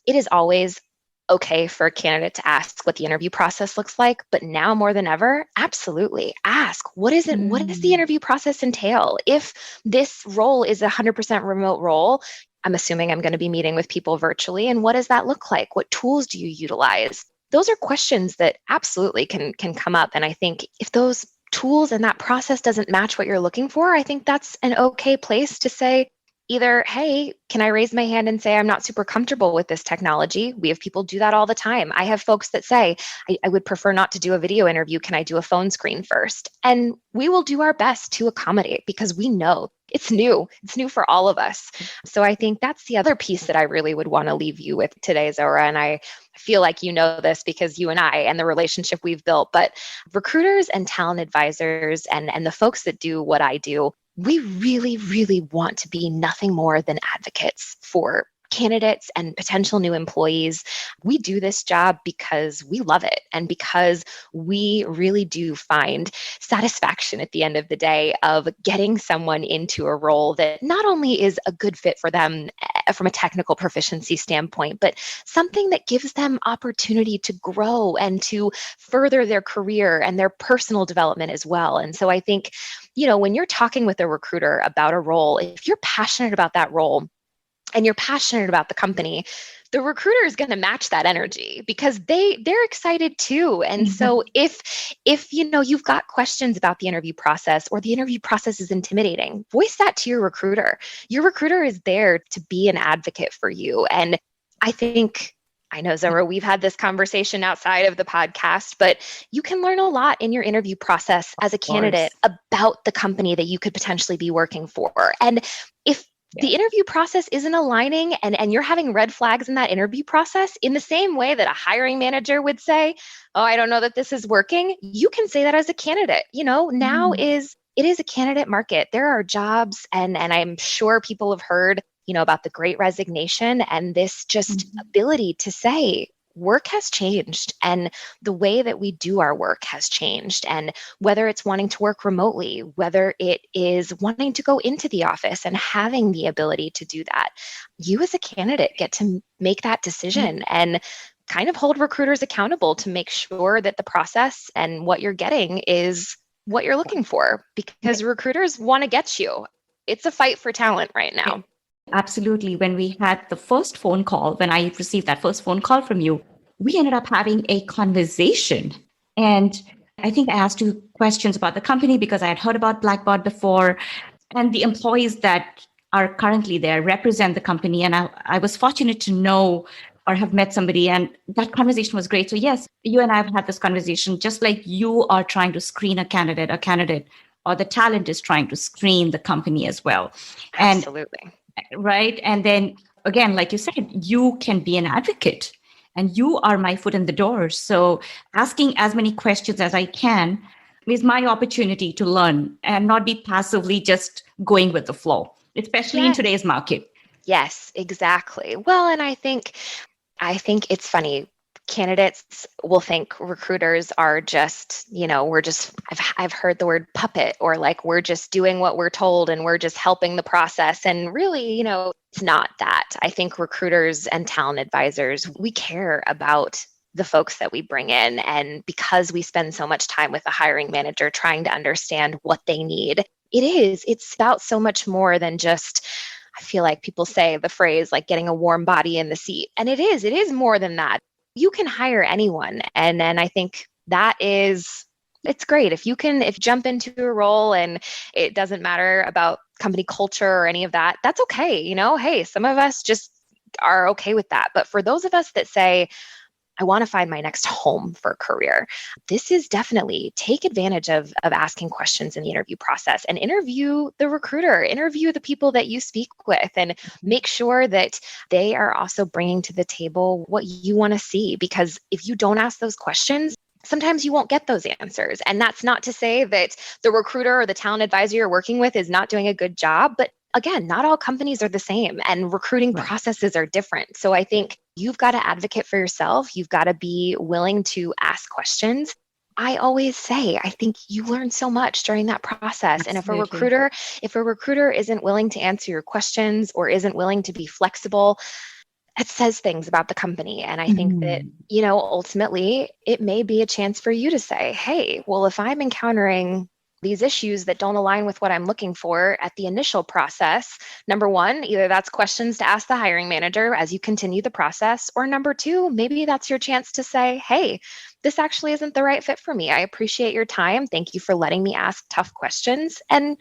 it is always okay for a candidate to ask what the interview process looks like, but now more than ever, absolutely ask, what is it? What does the interview process entail? If this role is a 100% remote role, I'm assuming I'm going to be meeting with people virtually. And what does that look like? What tools do you utilize? Those are questions that absolutely can come up. And I think if those tools and that process doesn't match what you're looking for, I think that's an okay place to say, either, hey, can I raise my hand and say I'm not super comfortable with this technology? We have people do that all the time. I have folks that say, I would prefer not to do a video interview. Can I do a phone screen first? And we will do our best to accommodate because we know it's new. It's new for all of us. So I think that's the other piece that I really would want to leave you with today, Zora. And I feel like you know this because you and I and the relationship we've built, but recruiters and talent advisors and the folks that do what I do, we really, really want to be nothing more than advocates for candidates and potential new employees. We do this job because we love it and because we really do find satisfaction at the end of the day of getting someone into a role that not only is a good fit for them from a technical proficiency standpoint, but something that gives them opportunity to grow and to further their career and their personal development as well. And so I think, when you're talking with a recruiter about a role, if you're passionate about that role, and you're passionate about the company, the recruiter is going to match that energy because they're excited too. And so if you've got questions about the interview process or the interview process is intimidating, voice that to your recruiter. Your recruiter is there to be an advocate for you. And I know, Zora, we've had this conversation outside of the podcast, but you can learn a lot in your interview process as a candidate about the company that you could potentially be working for. And if the interview process isn't aligning and you're having red flags in that interview process in the same way that a hiring manager would say, oh, I don't know that this is working. You can say that as a candidate. Now it is a candidate market. There are jobs and I'm sure people have heard, about the Great Resignation and this just ability to say, work has changed and the way that we do our work has changed. And whether it's wanting to work remotely, whether it is wanting to go into the office and having the ability to do that, you as a candidate get to make that decision and kind of hold recruiters accountable to make sure that the process and what you're getting is what you're looking for, because recruiters want to get you. It's a fight for talent right now. Absolutely. When we had the first phone call, when I received that first phone call from you, we ended up having a conversation. And I think I asked you questions about the company because I had heard about Blackboard before. And the employees that are currently there represent the company. And I was fortunate to know or have met somebody. And that conversation was great. So yes, you and I have had this conversation, just like you are trying to screen a candidate, or the talent is trying to screen the company as well. Absolutely. Right. And then again, like you said, you can be an advocate and you are my foot in the door. So asking as many questions as I can is my opportunity to learn and not be passively just going with the flow, especially in today's market. Yes, exactly. Well, and I think it's funny. Candidates will think recruiters are just, I've heard the word puppet, or like we're just doing what we're told and we're just helping the process. And really, it's not that. I think recruiters and talent advisors, we care about the folks that we bring in. And because we spend so much time with the hiring manager trying to understand what they need, it's about so much more than just, I feel like people say the phrase like getting a warm body in the seat. And it is more than that. You can hire anyone. And then I think it's great. If you jump into a role and it doesn't matter about company culture or any of that, that's okay. Hey, some of us just are okay with that. But for those of us that say, I want to find my next home for a career. This is definitely take advantage of asking questions in the interview process and interview the recruiter, interview the people that you speak with, and make sure that they are also bringing to the table what you want to see. Because if you don't ask those questions, sometimes you won't get those answers. And that's not to say that the recruiter or the talent advisor you're working with is not doing a good job, but again, not all companies are the same and recruiting processes are different. So I think you've got to advocate for yourself. You've got to be willing to ask questions. I always say, I think you learn so much during that process. Absolutely. And if a recruiter isn't willing to answer your questions or isn't willing to be flexible, it says things about the company. And I think that, ultimately it may be a chance for you to say, hey, well, if I'm encountering these issues that don't align with what I'm looking for at the initial process, number one, either that's questions to ask the hiring manager as you continue the process, or number two, maybe that's your chance to say, hey, this actually isn't the right fit for me. I appreciate your time. Thank you for letting me ask tough questions, and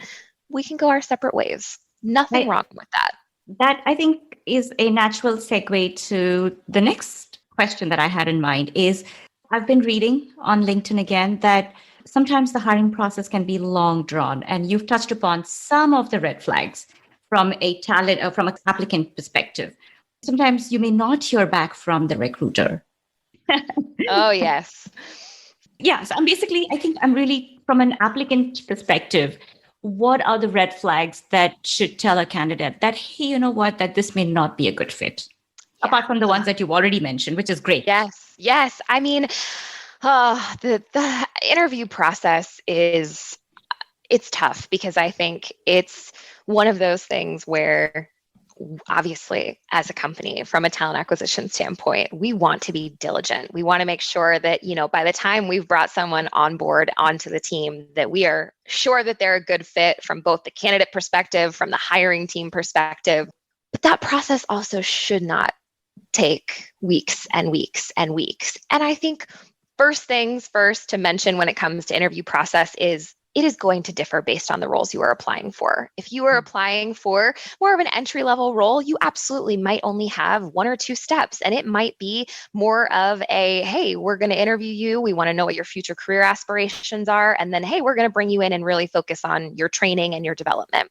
we can go our separate ways. Nothing wrong with that. That, I think, is a natural segue to the next question that I had in mind is, I've been reading on LinkedIn again that sometimes the hiring process can be long drawn, and you've touched upon some of the red flags from a talent or from an applicant perspective. Sometimes you may not hear back from the recruiter. Oh, yes. Yeah. So I think I'm really, from an applicant perspective, what are the red flags that should tell a candidate that, hey, you know what, that this may not be a good fit? Yeah. Apart from the ones that you've already mentioned, which is great. Yes. I mean, the interview process it's tough because I think it's one of those things where, obviously, as a company, from a talent acquisition standpoint, we want to be diligent. We want to make sure that, by the time we've brought someone on board onto the team, that we are sure that they're a good fit from both the candidate perspective, from the hiring team perspective. But that process also should not take weeks and weeks and weeks. And I think first things first to mention when it comes to interview process is it is going to differ based on the roles you are applying for. If you are applying for more of an entry-level role, you absolutely might only have one or two steps. And it might be more of a, hey, we're going to interview you. We want to know what your future career aspirations are. And then, hey, we're going to bring you in and really focus on your training and your development.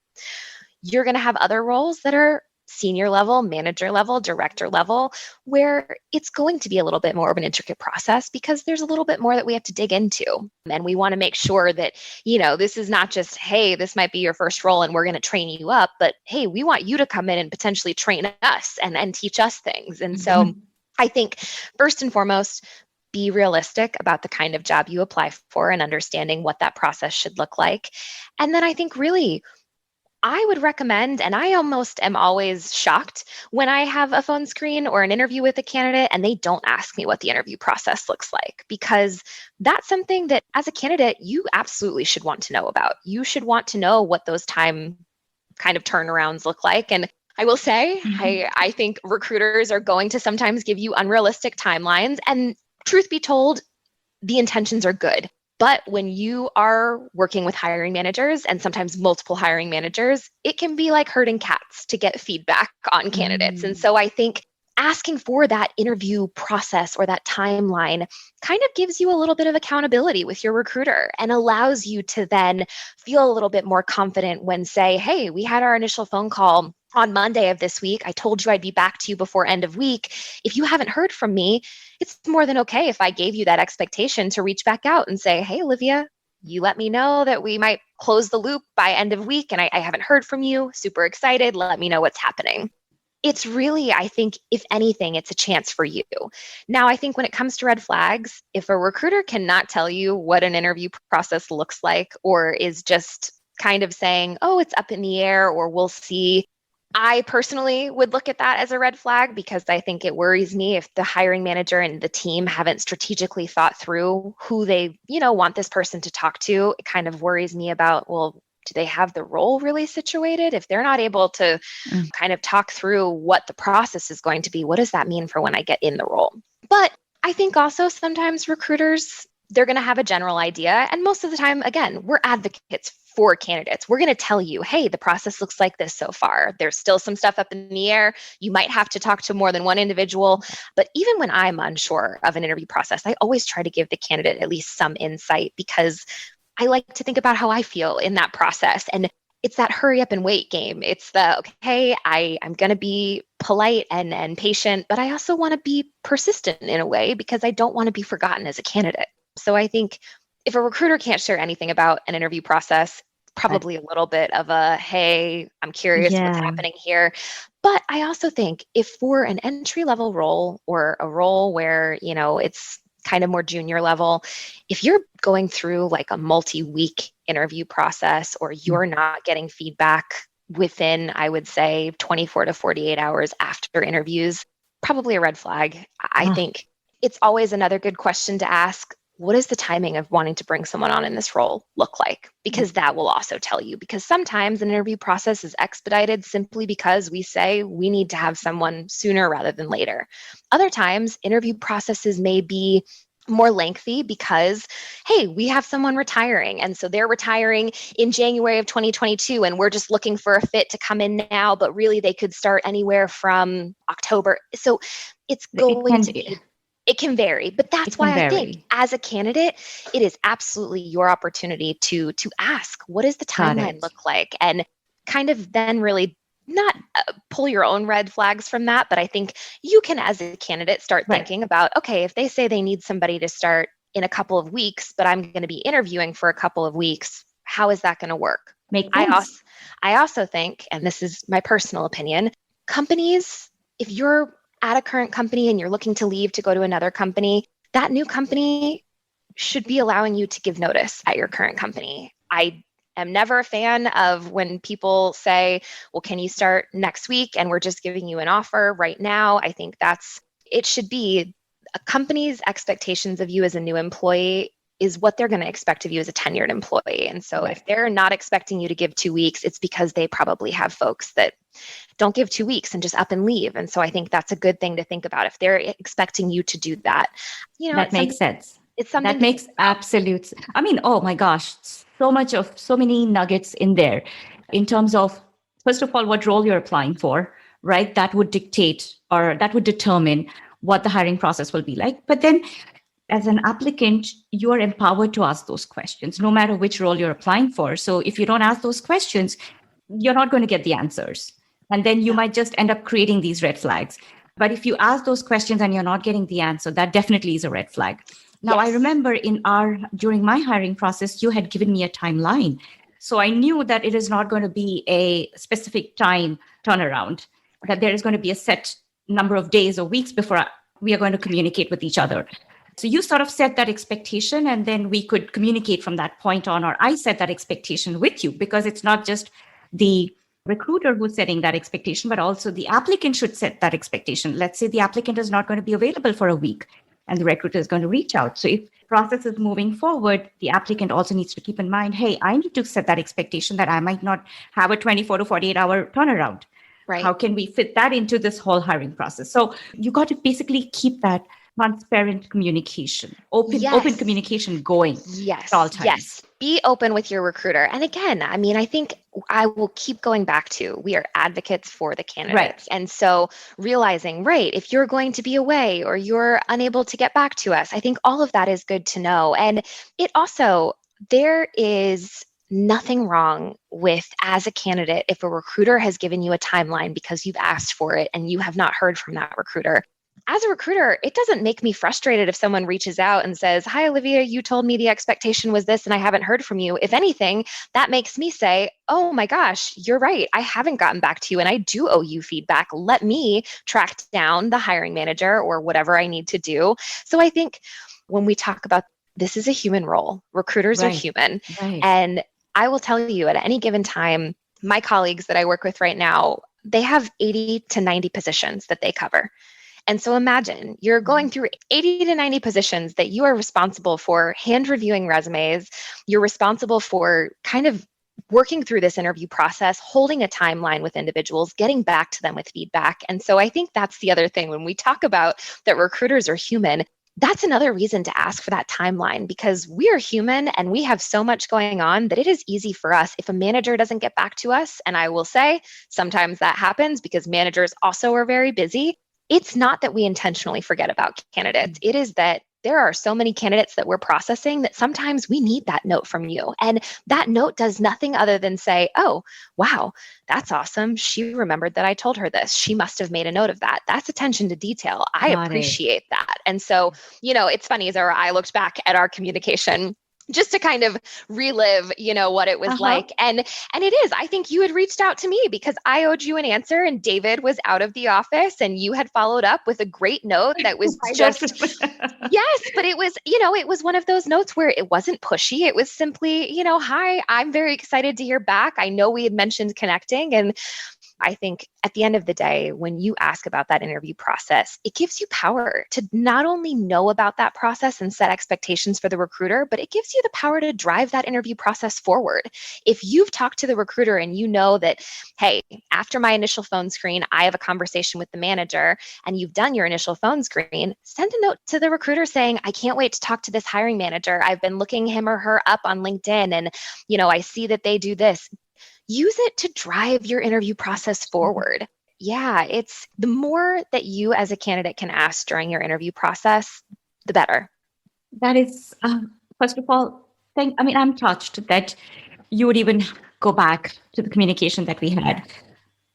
You're going to have other roles that are senior level, manager level, director level, where it's going to be a little bit more of an intricate process because there's a little bit more that we have to dig into. And we want to make sure that, this is not just, hey, this might be your first role and we're going to train you up, but hey, we want you to come in and potentially train us and teach us things. And so I think first and foremost, be realistic about the kind of job you apply for and understanding what that process should look like. And then I think really, I would recommend, and I almost am always shocked when I have a phone screen or an interview with a candidate and they don't ask me what the interview process looks like, because that's something that as a candidate, you absolutely should want to know about. You should want to know what those time kind of turnarounds look like. And I will say, I think recruiters are going to sometimes give you unrealistic timelines. And truth be told, the intentions are good. But when you are working with hiring managers and sometimes multiple hiring managers, it can be like herding cats to get feedback on candidates. And so I think asking for that interview process or that timeline kind of gives you a little bit of accountability with your recruiter and allows you to then feel a little bit more confident when, say, hey, we had our initial phone call on Monday of this week. I told you I'd be back to you before end of week. If you haven't heard from me, it's more than okay if I gave you that expectation to reach back out and say, hey, Olivia, you let me know that we might close the loop by end of week and I haven't heard from you. Super excited. Let me know what's happening. It's really, I think, if anything, it's a chance for you. Now, I think when it comes to red flags, if a recruiter cannot tell you what an interview process looks like or is just kind of saying, oh, it's up in the air or we'll see, I personally would look at that as a red flag because I think it worries me if the hiring manager and the team haven't strategically thought through who they, want this person to talk to. It kind of worries me about, well, do they have the role really situated? If they're not able to kind of talk through what the process is going to be, what does that mean for when I get in the role? But I think also sometimes recruiters, they're going to have a general idea. And most of the time, again, we're advocates for candidates. We're going to tell you, hey, the process looks like this so far. There's still some stuff up in the air. You might have to talk to more than one individual. But even when I'm unsure of an interview process, I always try to give the candidate at least some insight, because I like to think about how I feel in that process. And it's that hurry up and wait game. It's the, okay, I'm going to be polite and patient, but I also want to be persistent in a way, because I don't want to be forgotten as a candidate. So I think if a recruiter can't share anything about an interview process, probably a little bit of a, hey, I'm curious what's happening here. But I also think if for an entry-level role, or a role where, it's kind of more junior level, if you're going through like a multi-week interview process, or you're not getting feedback within, I would say, 24 to 48 hours after interviews, probably a red flag. I think it's always another good question to ask. What does the timing of wanting to bring someone on in this role look like? Because that will also tell you, because sometimes an interview process is expedited simply because we say we need to have someone sooner rather than later. Other times, interview processes may be more lengthy because, hey, we have someone retiring. And so they're retiring in January of 2022, and we're just looking for a fit to come in now, but really they could start anywhere from October. So it's going to be... It can vary, but that's why I think as a candidate, it is absolutely your opportunity to ask, what does the timeline look like? And kind of then really not pull your own red flags from that, but I think you can, as a candidate, start thinking about, okay, if they say they need somebody to start in a couple of weeks, but I'm going to be interviewing for a couple of weeks, how is that going to work? I also think, and this is my personal opinion, companies, if you're at a current company and you're looking to leave to go to another company, that new company should be allowing you to give notice at your current company. I am never a fan of when people say, well, can you start next week? And we're just giving you an offer right now. I think it should be a company's expectations of you as a new employee is what they're going to expect of you as a tenured employee. And so if they're not expecting you to give 2 weeks, it's because they probably have folks that don't give 2 weeks and just up and leave. And so I think that's a good thing to think about. If they're expecting you to do that, that makes sense. It's something that makes absolute. I mean, oh my gosh, so many nuggets in there in terms of, first of all, what role you're applying for, right? That would dictate, or that would determine what the hiring process will be like. But then as an applicant, you are empowered to ask those questions, no matter which role you're applying for. So if you don't ask those questions, you're not going to get the answers. And then you might just end up creating these red flags. But if you ask those questions and you're not getting the answer, that definitely is a red flag. Now, I remember during my hiring process, you had given me a timeline. So I knew that it is not going to be a specific time turnaround, that there is going to be a set number of days or weeks before we are going to communicate with each other. So you sort of set that expectation, and then we could communicate from that point on, or I set that expectation with you, because it's not just the recruiter who's setting that expectation, but also the applicant should set that expectation. Let's say the applicant is not going to be available for a week and the recruiter is going to reach out. So if the process is moving forward, the applicant also needs to keep in mind, hey, I need to set that expectation that I might not have a 24 to 48 hour turnaround. Right. How can we fit that into this whole hiring process? So you got to basically keep that transparent communication, open communication going at all times. Yes. Be open with your recruiter. And again, I mean, I think I will keep going back to, we are advocates for the candidates. Right. And so realizing, if you're going to be away or you're unable to get back to us, I think all of that is good to know. And it also, there is nothing wrong with, as a candidate, if a recruiter has given you a timeline because you've asked for it and you have not heard from that recruiter. As a recruiter, it doesn't make me frustrated if someone reaches out and says, hi, Olivia, you told me the expectation was this and I haven't heard from you. If anything, that makes me say, oh my gosh, you're right. I haven't gotten back to you and I do owe you feedback. Let me track down the hiring manager or whatever I need to do. So I think when we talk about this is a human role, recruiters are human. Right. And I will tell you at any given time, my colleagues that I work with right now, they have 80 to 90 positions that they cover. And so imagine you're going through 80 to 90 positions that you are responsible for hand reviewing resumes. You're responsible for kind of working through this interview process, holding a timeline with individuals, getting back to them with feedback. And so I think that's the other thing when we talk about that recruiters are human. that's another reason to ask for that timeline, because we are human and we have so much going on that it is easy for us if a manager doesn't get back to us. And I will say sometimes that happens because managers also are very busy. It's not that we intentionally forget about candidates. It is that there are so many candidates that we're processing that sometimes we need that note from you. And that note does nothing other than say, oh, wow, that's awesome. She remembered that I told her this. She must have made a note of that. That's attention to detail. I Got it. appreciate that. And so, it's funny, Zara, I looked back at our communication just to kind of relive, what it was like. And it is, I think you had reached out to me because I owed you an answer and David was out of the office and you had followed up with a great note that was just, yes, but it was, it was one of those notes where it wasn't pushy. It was simply, hi, I'm very excited to hear back. I know we had mentioned connecting, and I think at the end of the day, when you ask about that interview process, it gives you power to not only know about that process and set expectations for the recruiter, but it gives you the power to drive that interview process forward. If you've talked to the recruiter and you know that, hey, after my initial phone screen, I have a conversation with the manager, and you've done your initial phone screen, send a note to the recruiter saying, I can't wait to talk to this hiring manager. I've been looking him or her up on LinkedIn, and, I see that they do this. Use it to drive your interview process forward. Yeah, it's the more that you as a candidate can ask during your interview process, the better. That is, first of all, I'm touched that you would even go back to the communication that we had.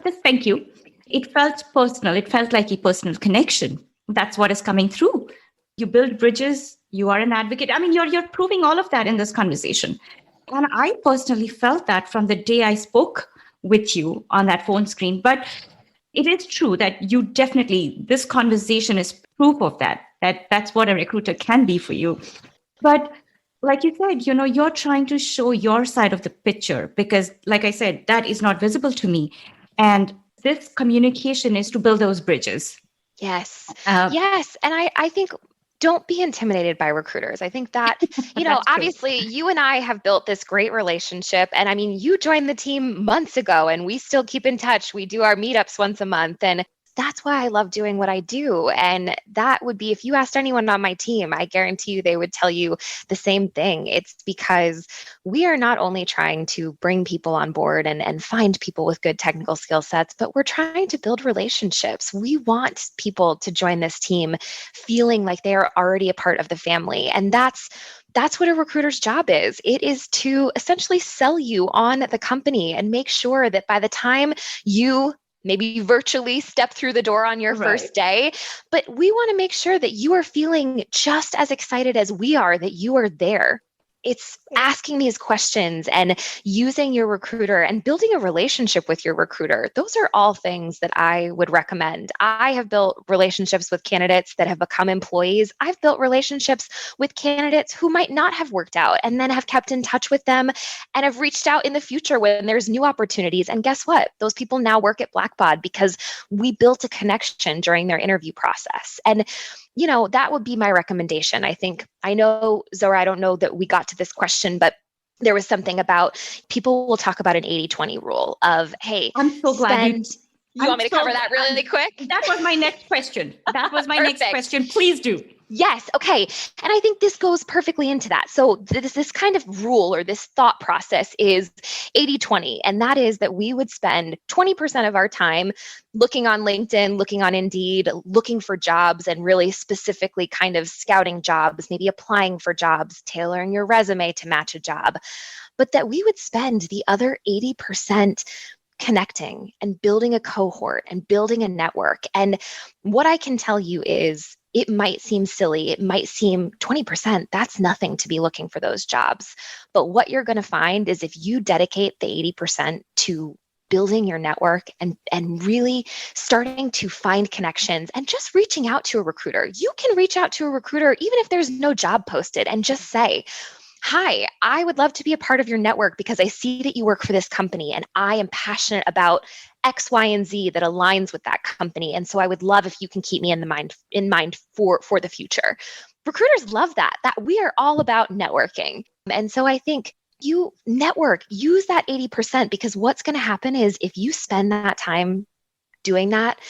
Just thank you. It felt personal. It felt like a personal connection. That's what is coming through. You build bridges. You are an advocate. You're proving all of that in this conversation. And I personally felt that from the day I spoke with you on that phone screen. But it is true that you definitely, this conversation is proof of that's what a recruiter can be for you. But like you said, you're trying to show your side of the picture because, like I said, that is not visible to me. And this communication is to build those bridges. Yes. Yes. And I think don't be intimidated by recruiters. I think that, obviously you and I have built this great relationship. And you joined the team months ago and we still keep in touch. We do our meetups once a month. And that's why I love doing what I do. And that would be, if you asked anyone on my team, I guarantee you they would tell you the same thing. It's because we are not only trying to bring people on board and find people with good technical skill sets, but we're trying to build relationships. We want people to join this team feeling like they are already a part of the family. And that's what a recruiter's job is. It is to essentially sell you on the company and make sure that by the time you maybe virtually step through the door on your first day, but we want to make sure that you are feeling just as excited as we are that you are there. It's asking these questions and using your recruiter and building a relationship with your recruiter. Those are all things that I would recommend. I have built relationships with candidates that have become employees. I've built relationships with candidates who might not have worked out and then have kept in touch with them and have reached out in the future when there's new opportunities. And guess what? Those people now work at Blackbaud because we built a connection during their interview process. And that would be my recommendation. I know, Zora, I don't know that we got to this question, but there was something about people will talk about an 80-20 rule of, hey, I'm so glad you want me to cover that really quick? That was my next question. Next question. Please do. Yes. Okay. And I think this goes perfectly into that. So this kind of rule or this thought process is 80-20. And that is that we would spend 20% of our time looking on LinkedIn, looking on Indeed, looking for jobs and really specifically kind of scouting jobs, maybe applying for jobs, tailoring your resume to match a job. But that we would spend the other 80% connecting and building a cohort and building a network. And what I can tell you is it might seem silly. It might seem 20%. That's nothing to be looking for those jobs. But what you're going to find is if you dedicate the 80% to building your network and really starting to find connections and just reaching out to a recruiter. You can reach out to a recruiter even if there's no job posted and just say, hi, I would love to be a part of your network because I see that you work for this company and I am passionate about X, Y, and Z that aligns with that company. And so I would love if you can keep me in mind for the future. Recruiters love that we are all about networking. And so I think you network, use that 80% because what's going to happen is if you spend that time doing that,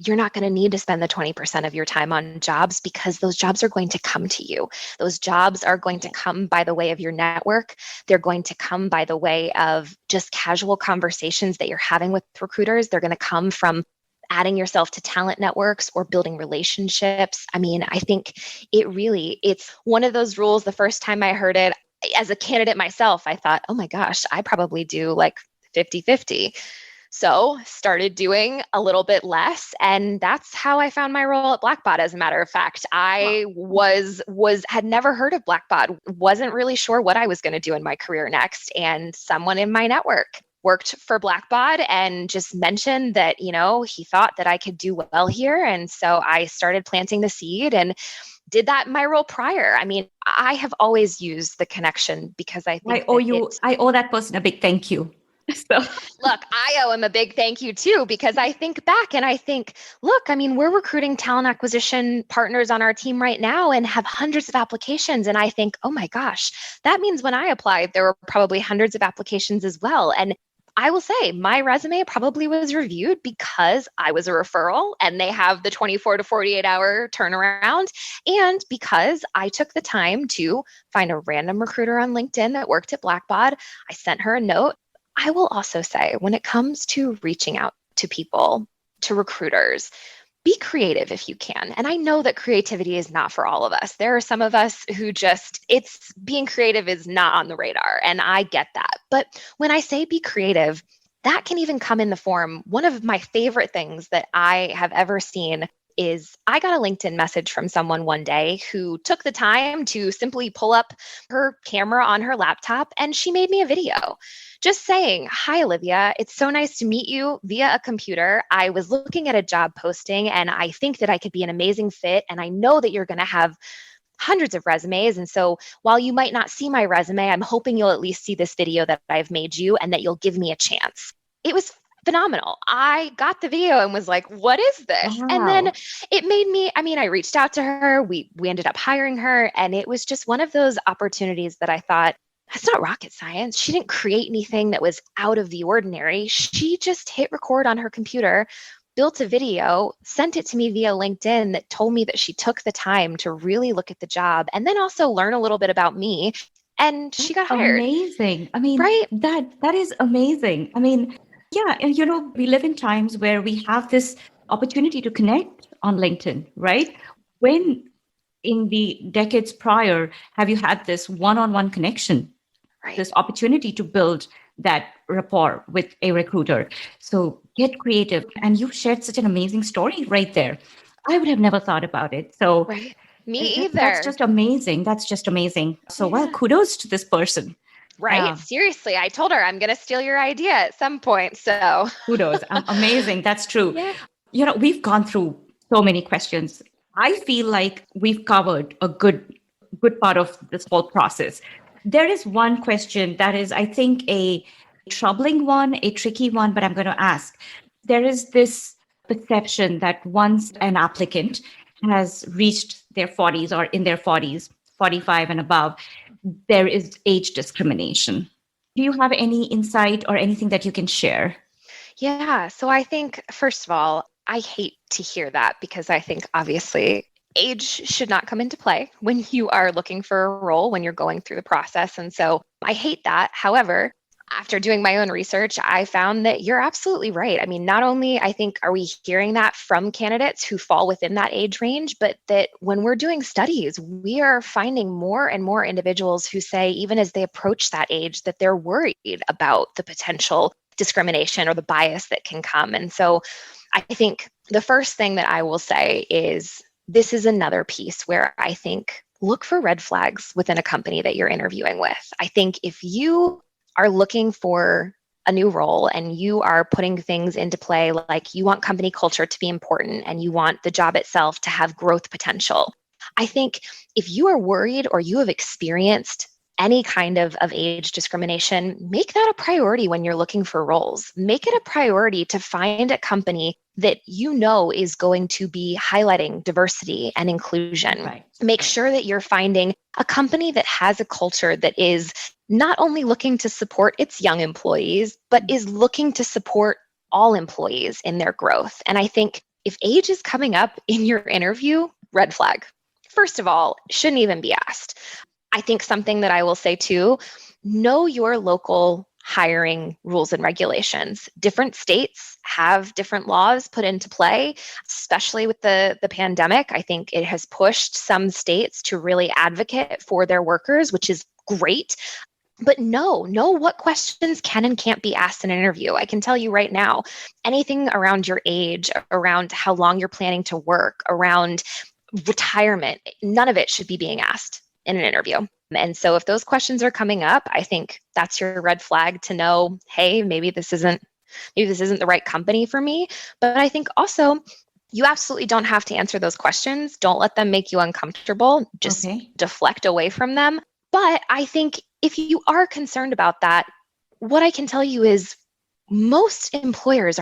you're not going to need to spend the 20% of your time on jobs because those jobs are going to come to you. Those jobs are going to come by the way of your network. They're going to come by the way of just casual conversations that you're having with recruiters. They're going to come from adding yourself to talent networks or building relationships. I mean, I think it's one of those rules. The first time I heard it as a candidate myself, I thought, oh my gosh, I probably do like 50-50. So started doing a little bit less. And that's how I found my role at Blackbaud. As a matter of fact, I had never heard of Blackbaud, wasn't really sure what I was going to do in my career next. And someone in my network worked for Blackbaud and just mentioned that, he thought that I could do well here. And so I started planting the seed and did that in my role prior. I mean, I have always used the connection because I think I owe that person a big thank you. So look, I owe him a big thank you too, because I think back and I think, look, I mean, we're recruiting talent acquisition partners on our team right now and have hundreds of applications. And I think, oh my gosh, that means when I applied, there were probably hundreds of applications as well. And I will say my resume probably was reviewed because I was a referral and they have the 24 to 48 hour turnaround. And because I took the time to find a random recruiter on LinkedIn that worked at Blackbaud, I sent her a note. I will also say when it comes to reaching out to people, to recruiters, be creative if you can. And I know that creativity is not for all of us. There are some of us who being creative is not on the radar. And I get that. But when I say be creative, that can even come in the form. One of my favorite things that I have ever seen is I got a LinkedIn message from someone one day who took the time to simply pull up her camera on her laptop and she made me a video just saying, "Hi, Olivia, it's so nice to meet you via a computer. I was looking at a job posting and I think that I could be an amazing fit. And I know that you're going to have hundreds of resumes. And so while you might not see my resume, I'm hoping you'll at least see this video that I've made you and that you'll give me a chance." It was phenomenal. I got the video and was like, what is this? Wow. And then it made me, I reached out to her. We ended up hiring her. And it was just one of those opportunities that I thought, that's not rocket science. She didn't create anything that was out of the ordinary. She just hit record on her computer, built a video, sent it to me via LinkedIn that told me that she took the time to really look at the job and then also learn a little bit about me. And she got hired. Amazing. I mean, right? That is amazing. I mean, yeah, and we live in times where we have this opportunity to connect on LinkedIn, right? When in the decades prior have you had this one-on-one connection, right, this opportunity to build that rapport with a recruiter? So get creative. And you shared such an amazing story right there. I would have never thought about it. So right. Me either. That's just amazing. So, Yeah. well, kudos to this person. Right. Yeah. Seriously. I told her I'm going to steal your idea at some point. So Kudos. Amazing. That's true. Yeah. We've gone through so many questions. I feel like we've covered a good part of this whole process. There is one question that is, I think, a troubling one, a tricky one, but I'm going to ask. There is this perception that once an applicant has reached their 40s or in their 40s, 45 and above, there is age discrimination. Do you have any insight or anything that you can share? Yeah. So I think, first of all, I hate to hear that because I think obviously age should not come into play when you are looking for a role, when you're going through the process. And so I hate that. However, after doing my own research, I found that you're absolutely right. I mean, not only I think are we hearing that from candidates who fall within that age range, but that when we're doing studies, we are finding more and more individuals who say, even as they approach that age, that they're worried about the potential discrimination or the bias that can come. And so I think the first thing that I will say is this is another piece where I think look for red flags within a company that you're interviewing with. I think if you are looking for a new role and you are putting things into play, like you want company culture to be important and you want the job itself to have growth potential. I think if you are worried or you have experienced any kind of age discrimination, make that a priority when you're looking for roles. Make it a priority to find a company that you know is going to be highlighting diversity and inclusion. Right. Make sure that you're finding a company that has a culture that is not only looking to support its young employees, but is looking to support all employees in their growth. And I think If age is coming up in your interview, red flag. First of all, shouldn't even be asked. I think something that I will say too, know your local hiring rules and regulations. Different states have different laws put into play, especially with the pandemic. I think it has pushed some states to really advocate for their workers, which is great. But know what questions can and can't be asked in an interview. I can tell you right now, anything around your age, around how long you're planning to work, around retirement, none of it should be being asked in an interview. And so if those questions are coming up, I think that's your red flag to know, hey, maybe this isn't the right company for me. But I think also you absolutely don't have to answer those questions. Don't let them make you uncomfortable. Just deflect away from them. But I think if you are concerned about that, what I can tell you is most employers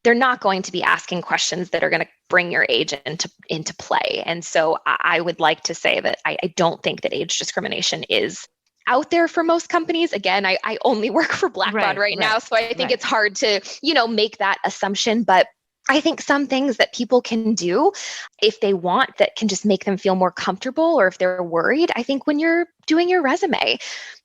they're not going to be asking questions that are going to bring your age into play. And so I would like to say that I don't think that age discrimination is out there for most companies. Again, I only work for Blackbaud right now, so I think it's hard to, make that assumption. But I think some things that people can do if they want that can just make them feel more comfortable, or if they're worried, I think when you're doing your resume,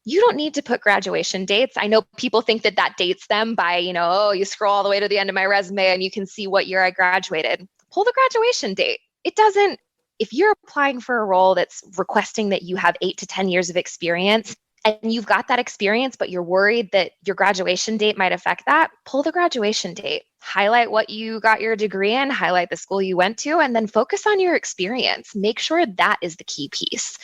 you don't need to put graduation dates. I know people think that dates them by, you scroll all the way to the end of my resume and you can see what year I graduated. Pull the graduation date. It doesn't, if you're applying for a role that's requesting that you have 8 to 10 years of experience, and you've got that experience, but you're worried that your graduation date might affect that, pull the graduation date. Highlight what you got your degree in, highlight the school you went to, and then focus on your experience. Make sure that is the key piece.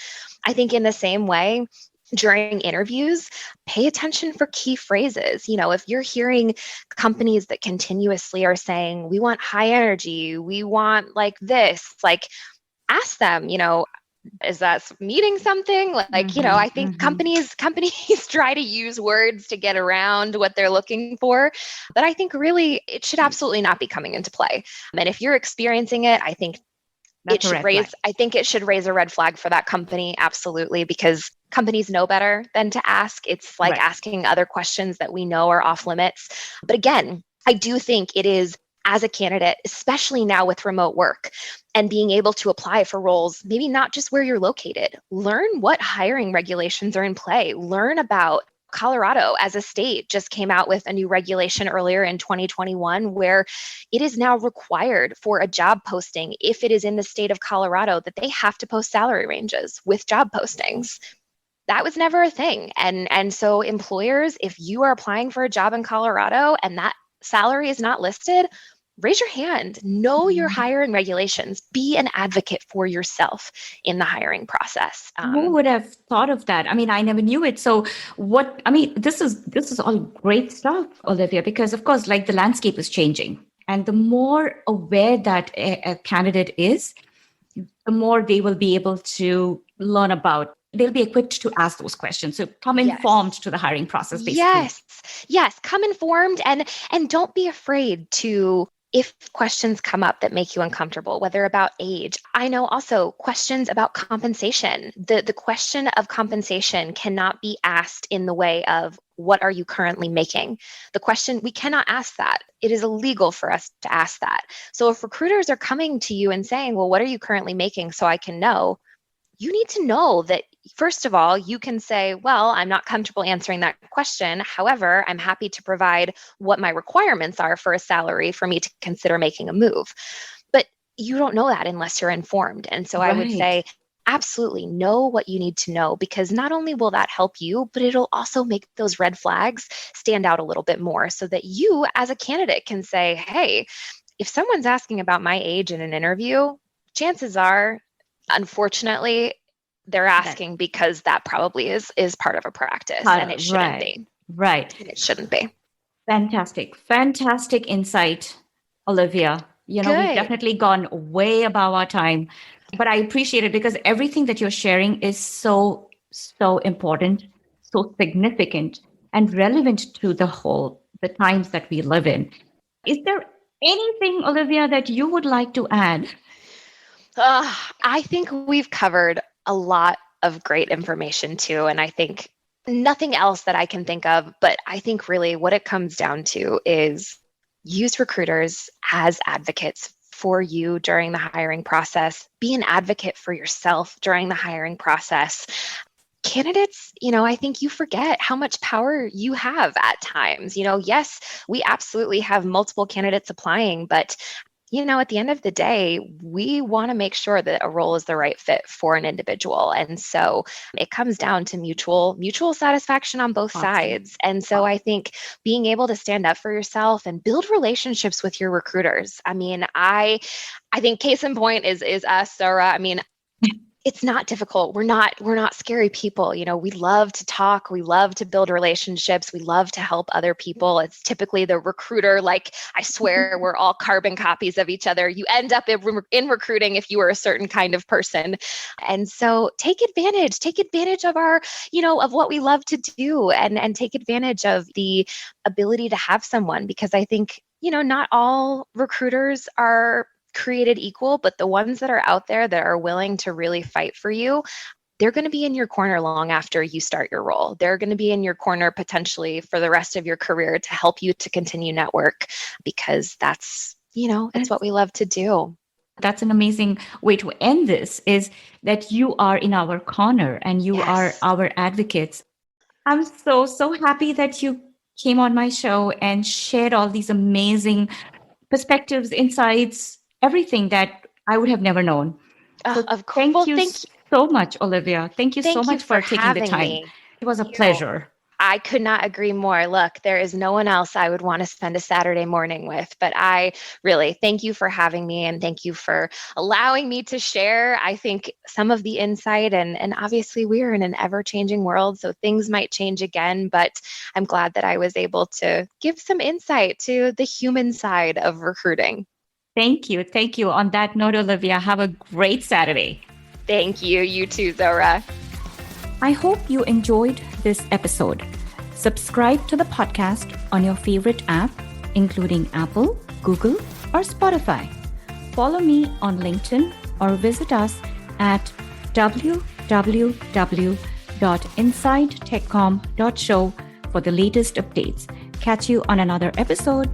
I think in the same way, during interviews, pay attention for key phrases. If you're hearing companies that continuously are saying, we want high energy, we want like this, like ask them, is that meaning something? I think companies try to use words to get around what they're looking for, but I think really it should absolutely not be coming into play. And if you're experiencing it, I think it should raise a red flag for that company. Absolutely. Because companies know better than to ask. It's like asking other questions that we know are off limits. But again, I do think it is, as a candidate, especially now with remote work and being able to apply for roles, maybe not just where you're located, learn what hiring regulations are in play, learn about Colorado as a state just came out with a new regulation earlier in 2021 where it is now required for a job posting, if it is in the state of Colorado, that they have to post salary ranges with job postings. That was never a thing. And so employers, if you are applying for a job in Colorado and that salary is not listed, raise your hand. Know your hiring regulations. Be an advocate for yourself in the hiring process. Who would have thought of that? I mean, I never knew it. So this is all great stuff, Olivia, because of course, like the landscape is changing. And the more aware that a candidate is, the more they will be able to learn about. They'll be equipped to ask those questions. So come informed to the hiring process, basically. Yes. Come informed and don't be afraid to, if questions come up that make you uncomfortable, whether about age. I know also questions about compensation. The question of compensation cannot be asked in the way of, what are you currently making? The question, we cannot ask that. It is illegal for us to ask that. So if recruiters are coming to you and saying, well, what are you currently making so I can know? You need to know that, first of all, you can say, well, I'm not comfortable answering that question. However, I'm happy to provide what my requirements are for a salary for me to consider making a move. But you don't know that unless you're informed. And so I would say, absolutely know what you need to know, because not only will that help you, but it'll also make those red flags stand out a little bit more so that you as a candidate can say, hey, if someone's asking about my age in an interview, chances are, unfortunately, they're asking because that probably is part of a practice, and it shouldn't be. Right. It shouldn't be. Fantastic insight, Olivia. We've definitely gone way above our time, but I appreciate it because everything that you're sharing is so important, so significant, and relevant to the times that we live in. Is there anything, Olivia, that you would like to add? I think we've covered a lot of great information too. And I think nothing else that I can think of, but I think really what it comes down to is use recruiters as advocates for you during the hiring process. Be an advocate for yourself during the hiring process. Candidates, I think you forget how much power you have at times. Yes, we absolutely have multiple candidates applying, but at the end of the day, we want to make sure that a role is the right fit for an individual. And so it comes down to mutual satisfaction on both sides. And so I think being able to stand up for yourself and build relationships with your recruiters. I mean, I think case in point is us, Sarah. I mean, it's not difficult. We're not scary people. We love to talk. We love to build relationships. We love to help other people. It's typically the recruiter. Like, I swear we're all carbon copies of each other. You end up in recruiting if you are a certain kind of person. And so take advantage of our, of what we love to do, and take advantage of the ability to have someone, because I think, not all recruiters are created equal, but the ones that are out there that are willing to really fight for you, they're going to be in your corner long after you start your role. They're going to be in your corner potentially for the rest of your career to help you to continue network, because that's what we love to do. That's an amazing way to end this, is that you are in our corner and you are our advocates. I'm so happy that you came on my show and shared all these amazing perspectives, insights, everything that I would have never known. So thank you so much, Olivia. Thank you so much for taking the time. It was a pleasure. I could not agree more. Look, there is no one else I would want to spend a Saturday morning with, but I really thank you for having me, and thank you for allowing me to share, I think, some of the insight. And obviously we are in an ever-changing world, so things might change again, but I'm glad that I was able to give some insight to the human side of recruiting. Thank you. Thank you. On that note, Olivia, have a great Saturday. Thank you. You too, Zora. I hope you enjoyed this episode. Subscribe to the podcast on your favorite app, including Apple, Google, or Spotify. Follow me on LinkedIn or visit us at www.insidetechcom.show for the latest updates. Catch you on another episode.